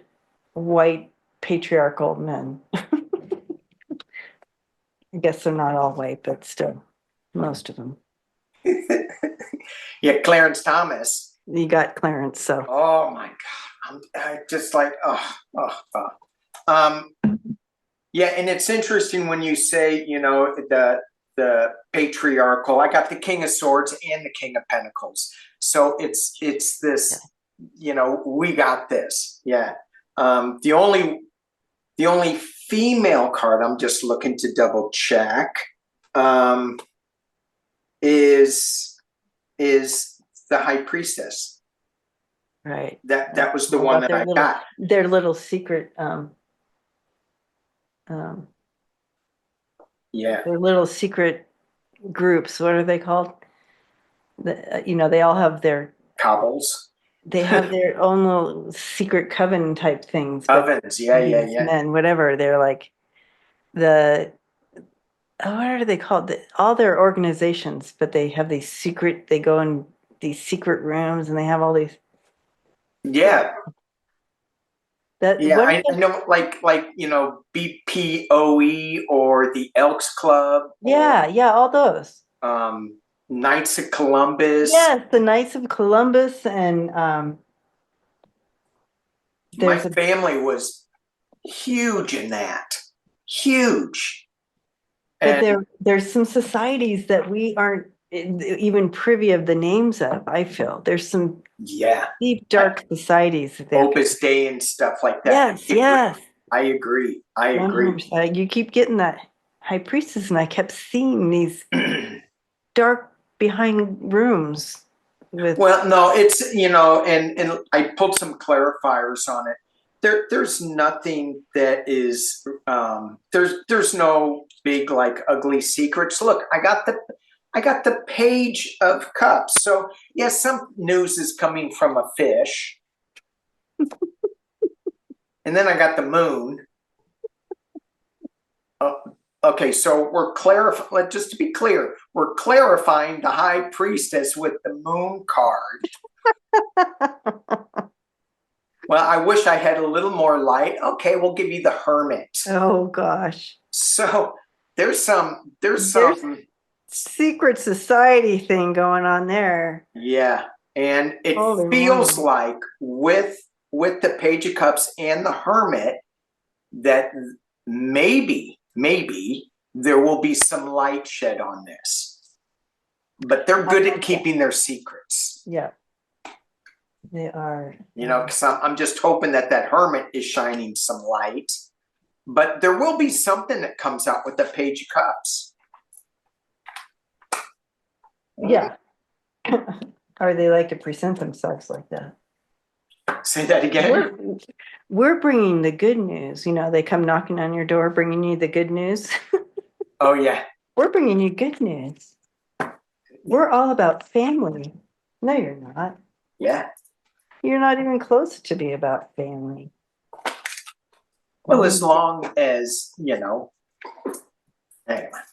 white patriarchal men. I guess they're not all white, but still, most of them. Clarence Thomas. You got Clarence, so. Oh my God. I just like, and it's interesting when you say, the patriarchal. I got the King of Swords and the King of Pentacles. So it's this, we got this. The only female card, I'm just looking to double check, is is the high priestess. Right. That was the What one about that I got. their little secret, Yeah. their little secret groups. What are they called? You know, they all have their Cobbles. they have their own little secret coven type things. But Ovens. Yeah, yeah, these yeah. men, whatever, they're like the what are they called? All their organizations, but they have these secret. They go in these secret rooms, and they have all these. Yeah. That Yeah, what? I know, like BPOE or the Elks Club. Yeah, yeah, all those. Or, Knights of Columbus. Yes, the Knights of Columbus, and My there's a family was huge in that. Huge. but And there's some societies that we aren't even privy of the names of. I feel there's some yeah, deep dark societies there. Opus Dei and stuff like that. Yes, yes. I agree. I agree. 100%. You keep getting that high priestess, and I kept seeing these dark behind rooms with. Well, no, it's and I pulled some clarifiers on it. There's nothing that is there's no big like ugly secrets. Look, I got the Page of Cups. So yes, some news is coming from a fish. And then I got the Moon. Okay, so we're clarifying, just to be clear, we're clarifying the High Priestess with the Moon card. Well, I wish I had a little more light. Okay, we'll give you the Hermit. Oh gosh. So there's some secret society thing going on there. Yeah, and it Holy feels moly. like with the Page of Cups and the Hermit that maybe there will be some light shed on this. But they're good at keeping their secrets. Yeah. They are. Because I'm just hoping that Hermit is shining some light. But there will be something that comes out with the Page of Cups. Yeah. Or they like to present themselves like that. Say that again. We're bringing the good news. They come knocking on your door, bringing you the good news. Oh, yeah. We're bringing you good news. We're all about family. No, you're not. Yeah. You're not even close to be about family. Well, as long as, anyway,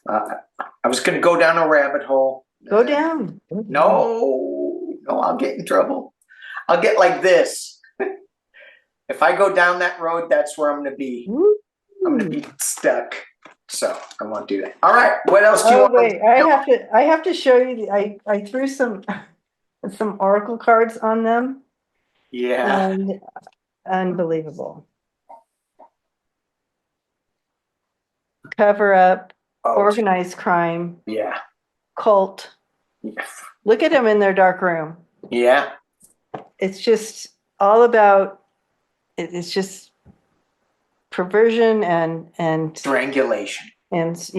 I was going to go down a rabbit hole. Go down. No, I'll get in trouble. I'll get like this. If I go down that road, that's where I'm going to be. Woo. I'm going to be stuck. So I won't do that. All right. What else do you want? Wait, I have to show you. I threw some oracle cards on them. Yeah. And unbelievable. Cover up, organized crime. Yeah. Cult. Yeah. Look at them in their dark room. Yeah. It's just all about. It's just perversion and strangulation and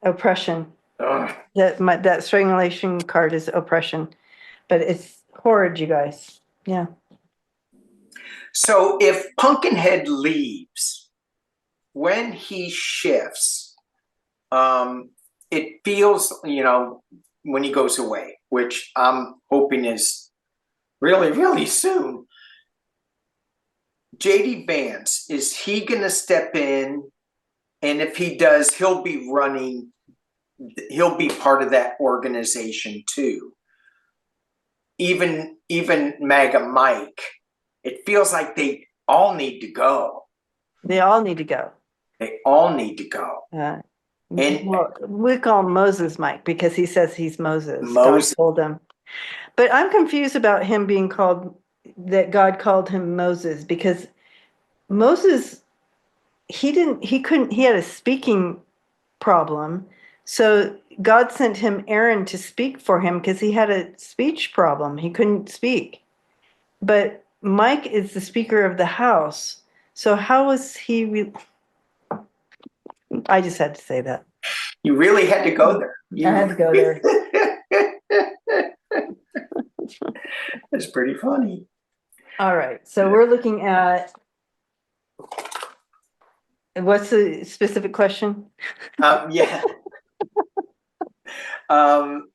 oppression. Ugh. That strangulation card is oppression, but it's horrid, you guys. Yeah. So if Pumpkinhead leaves, when he shifts, it feels, when he goes away, which I'm hoping is really, really soon. JD Vance, is he going to step in? And if he does, he'll be part of that organization too. Even MAGA Mike, it feels like they all need to go. They all need to go. They all need to go. And we call him Moses Mike because he says he's Moses. God told him. But I'm confused about him being called, that God called him Moses, because Moses, he had a speaking problem. So God sent him Aaron to speak for him because he had a speech problem. He couldn't speak. But Mike is the Speaker of the House. So how was he? I just had to say that. You really had to go there. I had to go there. It's pretty funny. All right. So we're looking at, what's the specific question? Yeah. Um,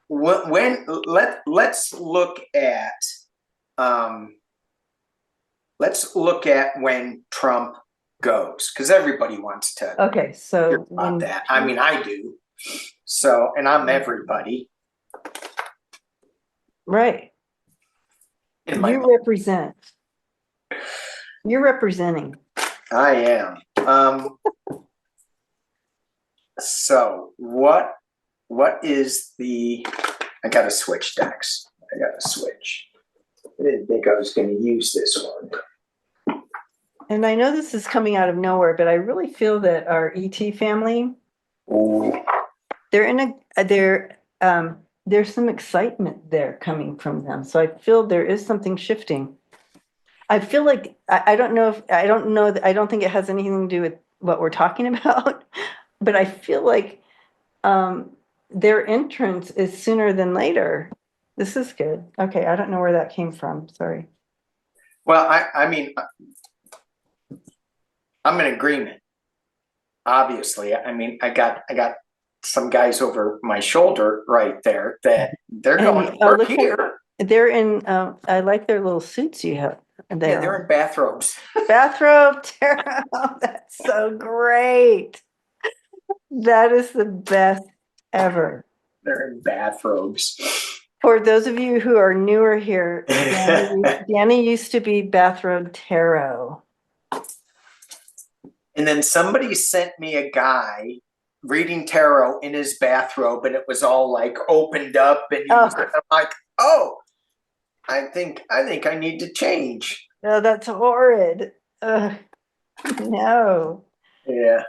let's look at um, when Trump goes, because everybody wants to Okay, hear so about that. I mean, I do. So, and I'm everybody right. in my mind. You're representing. I am. So what is the, I gotta switch decks. I gotta switch. I didn't think I was gonna use this one. And I know this is coming out of nowhere, but I really feel that our ET family, Ooh. there's some excitement there coming from them. So I feel there is something shifting. I feel like I don't know, I don't think it has anything to do with what we're talking about, but I feel like their entrance is sooner than later. This is good. Okay, I don't know where that came from. Sorry. Well, I mean, I'm in agreement. Obviously, I mean, I got some guys over my shoulder right there that they're going to work here. They're in. I like their little suits you have there. Yeah, they're in bathrobes. Bathrobe tarot. That's so great. That is the best ever. They're in bathrobes. For those of you who are newer here, Danny used to be Bathrobe Tarot. And then somebody sent me a guy reading tarot in his bathrobe, and it was all like opened up, and I'm like, oh, I think I need to change. Oh, that's horrid. No. Yeah.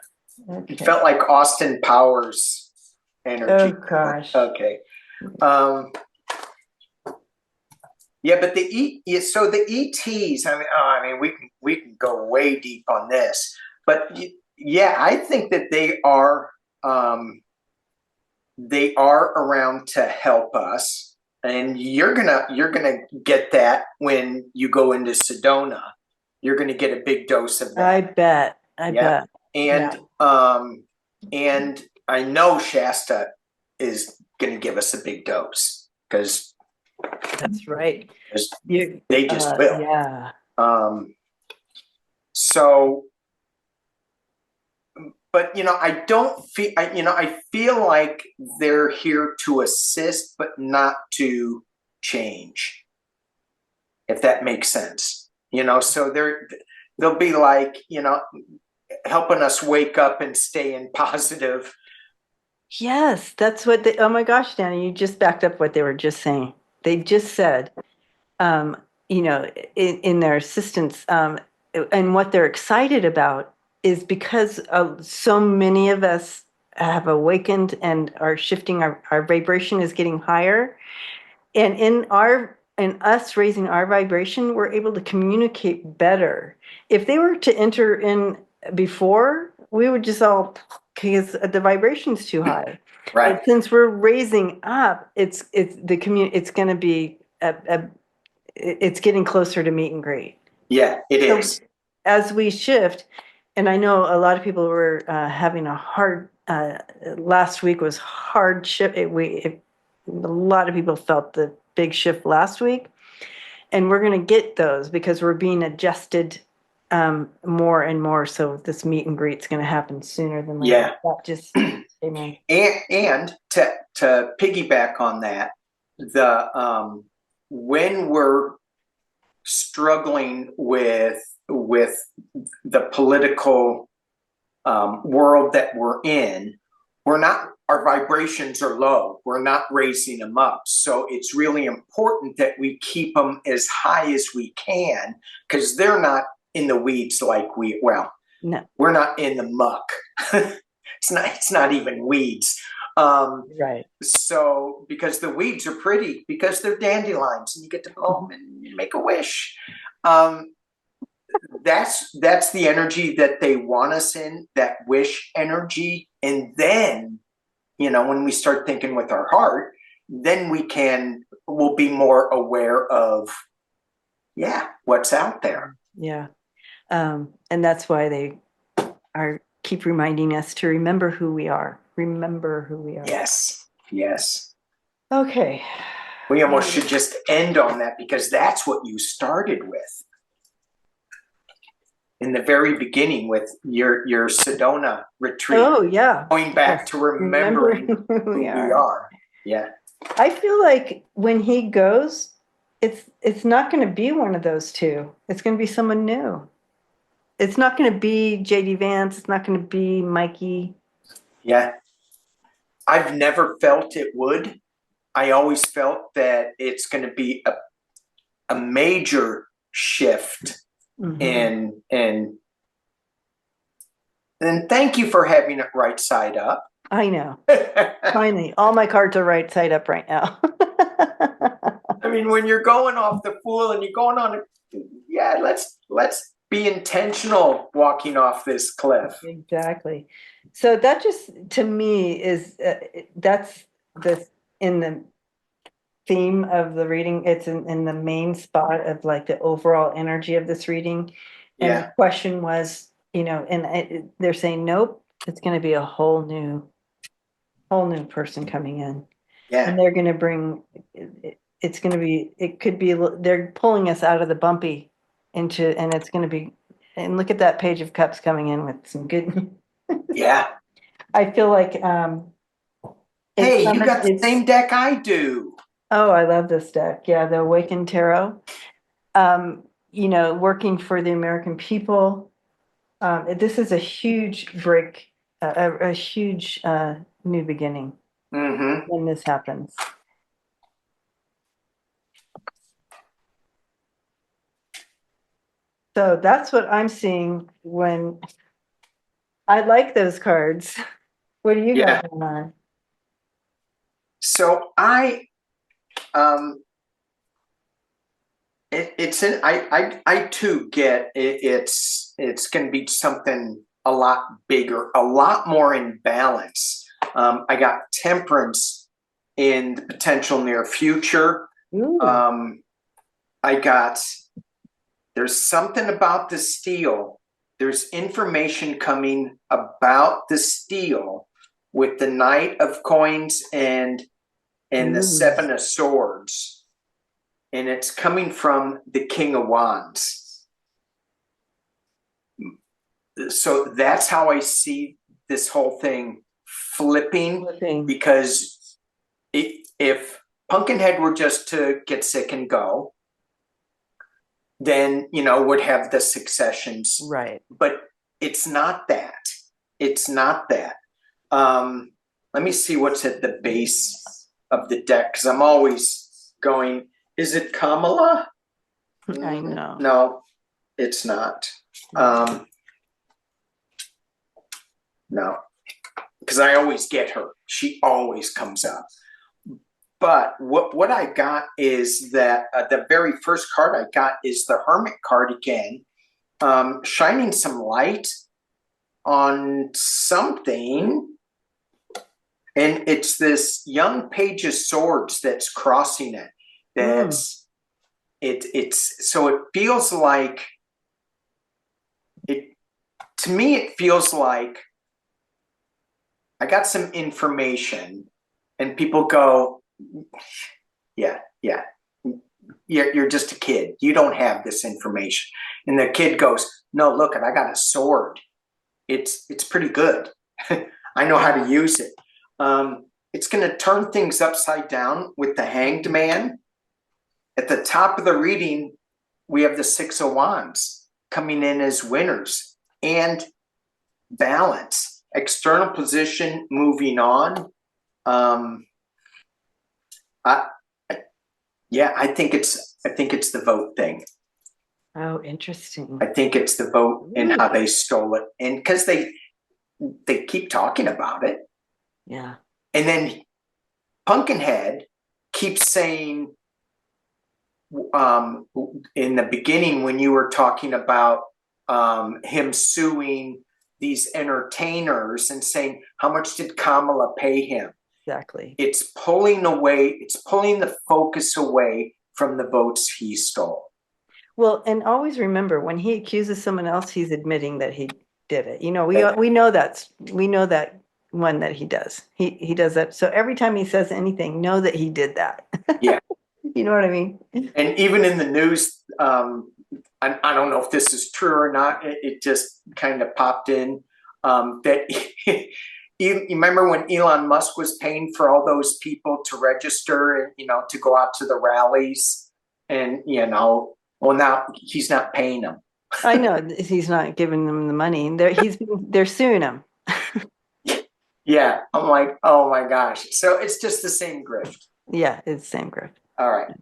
Okay. It felt like Austin Powers energy. Oh gosh. Okay. Yeah, but the ETs. I mean, we can go way deep on this, but yeah, I think that they are around to help us. And you're gonna get that when you go into Sedona. You're gonna get a big dose of that. I bet. I bet. And and I know Shasta is gonna give us a big dose because that's right. They just will. Yeah. So, but I don't feel. I feel like they're here to assist, but not to change. If that makes sense, So they'll be like, helping us wake up and staying positive. Yes, that's what oh my gosh, Danny, you just backed up what they were just saying. They just said, in their assistance, and what they're excited about is because so many of us have awakened and are shifting, our vibration is getting higher. And in us raising our vibration, we're able to communicate better. If they were to enter in before, we would just all, because the vibration's too high. Right. But since we're raising up, it's going to be it's getting closer to meet and greet. Yeah, it is. As we shift, and I know a lot of people were having a hard. Last week was hard shift. A lot of people felt the big shift last week, and we're going to get those because we're being adjusted more and more. So this meet and greet is going to happen sooner than later. Yeah. That just amen. And to piggyback on that, the when we're struggling with the political world that we're in, our vibrations are low. We're not raising them up. So it's really important that we keep them as high as we can, because they're not in the weeds like no. We're not in the muck. It's not even weeds. Right. So because the weeds are pretty, because they're dandelions and you get to blow them and you make a wish. That's the energy that they want us in, that wish energy. And then when we start thinking with our heart, then we'll be more aware of, what's out there. Yeah. And that's why they keep reminding us to remember who we are. Remember who we are. Yes. Yes. Okay. We almost should just end on that, because that's what you started with in the very beginning with your Sedona retreat. Oh, yeah. Going back to remembering who we are. Yeah. I feel like when he goes, it's not going to be one of those two. It's going to be someone new. It's not going to be JD Vance. It's not going to be Mikey. Yeah. I've never felt it would. I always felt that it's going to be a major shift. And thank you for having it right side up. I know. Finally, all my cards are right side up right now. I mean, when you're going off the Fool and you're going on, let's be intentional walking off this cliff. Exactly. So that just, to me, is that's in the theme of the reading. It's in the main spot of like the overall energy of this reading. And the question was, and they're saying, nope, it's going to be a whole new person coming in. Yeah. And they're going to bring, it could be, they're pulling us out of the bumpy into, and it's going to be, and look at that Page of Cups coming in with some good. Yeah. I feel like, hey, you got the same deck I do. Oh, I love this deck. Yeah, the Awakened Tarot. Working for the American people. This is a huge break, a huge new beginning when this happens. So that's what I'm seeing when I like those cards. What do you got going on? So I too get it, it's going to be something a lot bigger, a lot more in balance. I got Temperance in the potential near future. There's something about the steel. There's information coming about the steel with the Knight of Coins and the Seven of Swords. And it's coming from the King of Wands. So that's how I see this whole thing flipping. Because if Pumpkinhead were just to get sick and go, then, would have the successions. Right. But it's not that. It's not that. Let me see what's at the base of the deck, because I'm always going, is it Kamala? I know. No, it's not. No, because I always get her. She always comes up. But what I got is that the very first card I got is the Hermit card again, shining some light on something. And it's this young Page of Swords that's crossing it. So it feels like to me, it feels like I got some information and people go, yeah, you're just a kid. You don't have this information. And the kid goes, no, look, I got a sword. It's pretty good. I know how to use it. It's going to turn things upside down with the Hanged Man. At the top of the reading, we have the Six of Wands coming in as winners and balance. External position moving on. I think it's the vote thing. Oh, interesting. I think it's the vote and how they stole it, and because they keep talking about it. Yeah. And then Pumpkinhead keeps saying, in the beginning when you were talking about him suing these entertainers and saying, how much did Kamala pay him? Exactly. It's pulling the focus away from the votes he stole. Well, and always remember, when he accuses someone else, he's admitting that he did it. You know, we know that one that he does. He does that. So every time he says anything, know that he did that. Yeah. You know what I mean? And even in the news, I don't know if this is true or not. It just kind of popped in that you remember when Elon Musk was paying for all those people to register and, you know, to go out to the rallies, and, you know, well, now he's not paying them. I know he's not giving them the money. They're suing him. Yeah, I'm like, oh my gosh. So it's just the same grift. Yeah, it's the same grift. All right.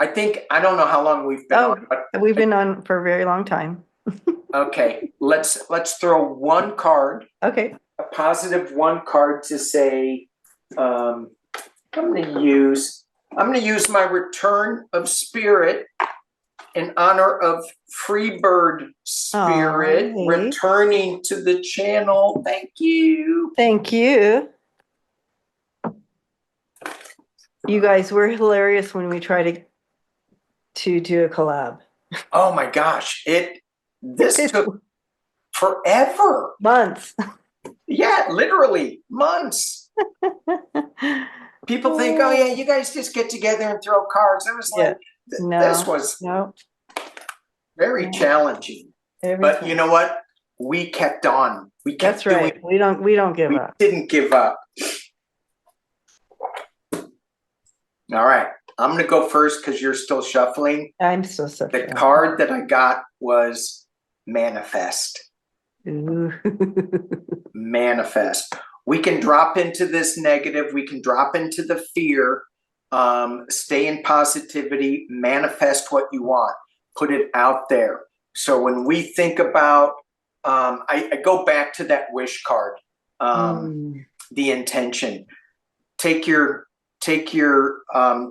I don't know how long we've been on, but we've been on for a very long time. Okay, let's throw one card. Okay. A positive one card to say, I'm gonna use my return of spirit in honor of Freebird Spirit returning to the channel. Thank you. Thank you. You guys were hilarious when we tried to do a collab. Oh my gosh, this took forever. Months. Yeah, literally months. People think, oh yeah, you guys just get together and throw cards. I was like, this was very challenging. But you know what? We kept on. We kept doing. We don't give up. We didn't give up. All right. I'm going to go first because you're still shuffling. I'm still shuffling. The card that I got was Manifest. Ooh. Manifest. We can drop into this negative. We can drop into the fear. Stay in positivity. Manifest what you want. Put it out there. So when we think about, I go back to that wish card. The intention. Take your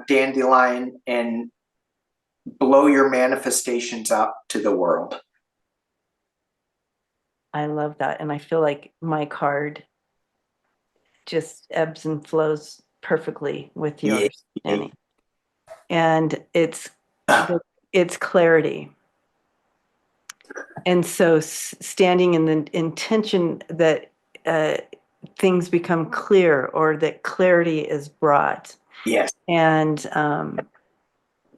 dandelion and blow your manifestations out to the world. I love that. And I feel like my card just ebbs and flows perfectly with yours, Danny. And it's clarity. And so standing in the intention that things become clear, or that clarity is brought. Yes. And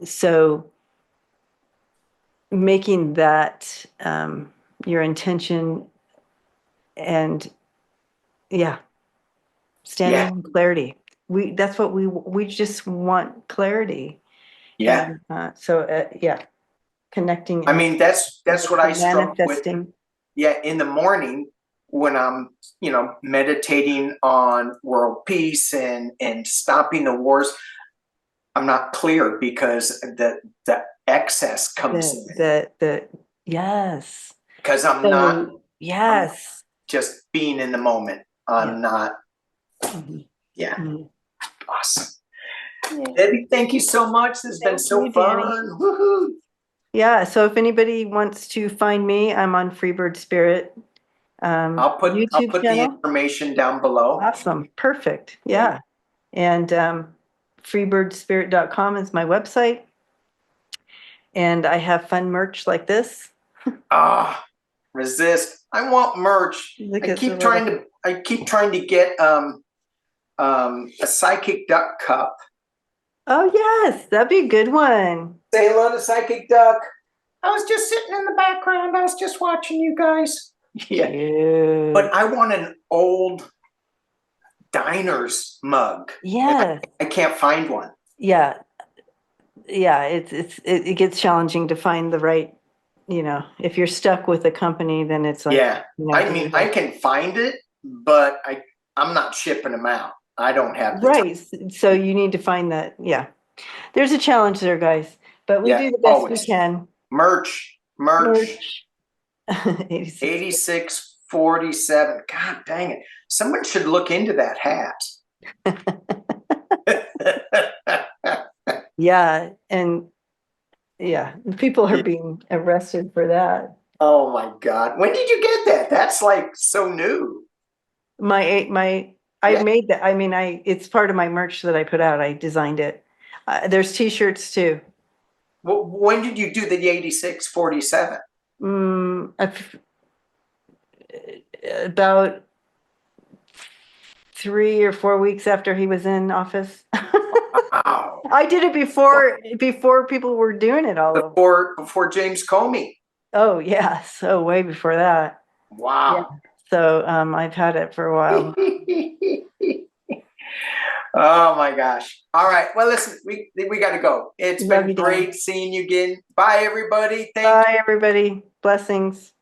so making that your intention, and standing in clarity. That's what we just want, clarity. Yeah. And, connecting. I mean, that's what I struggle with. Yeah, in the morning when I'm, meditating on world peace and stopping the wars, I'm not clear because the excess comes in. Yes. Because I'm not. Yes. I'm just being in the moment. I'm not. Yeah. Awesome. Debbie, thank you so much. This has been so fun. Woohoo. Yeah. So if anybody wants to find me, I'm on Freebirdspirit. I'll put the information down below. Awesome. Perfect. Yeah. And freebirdspirit.com is my website. And I have fun merch like this. Resist. I want merch. I keep trying to get a PsychicDuck cup. Oh yes, that'd be a good one. Say hello to PsychicDuck. I was just sitting in the background. I was just watching you guys. Yeah. Cute. But I want an old diner's mug. Yes. I can't find one. Yeah. Yeah, it gets challenging to find the right, if you're stuck with a company, then it's like, I mean, I can find it, but I'm not shipping them out. I don't have the time. So you need to find that. Yeah. There's a challenge there, guys, but we do the best we can. Merch. 8647. God dang it. Someone should look into that hat. Yeah. And people are being arrested for that. Oh my God. When did you get that? That's like so new. I Yeah. made that. I mean, it's part of my merch that I put out. I designed it. There's t-shirts too. When did you do the 8647? Mm, about 3 or 4 weeks after he was in office. Wow. I did it before people were doing it all over. Before James Comey. Oh yeah, so way before that. Yeah. Wow. So I've had it for a while. Oh my gosh. All right. Well, listen, we got to go. It's Love been you, Dan. great seeing you again. Bye, everybody. Thank you. Bye, everybody. Blessings.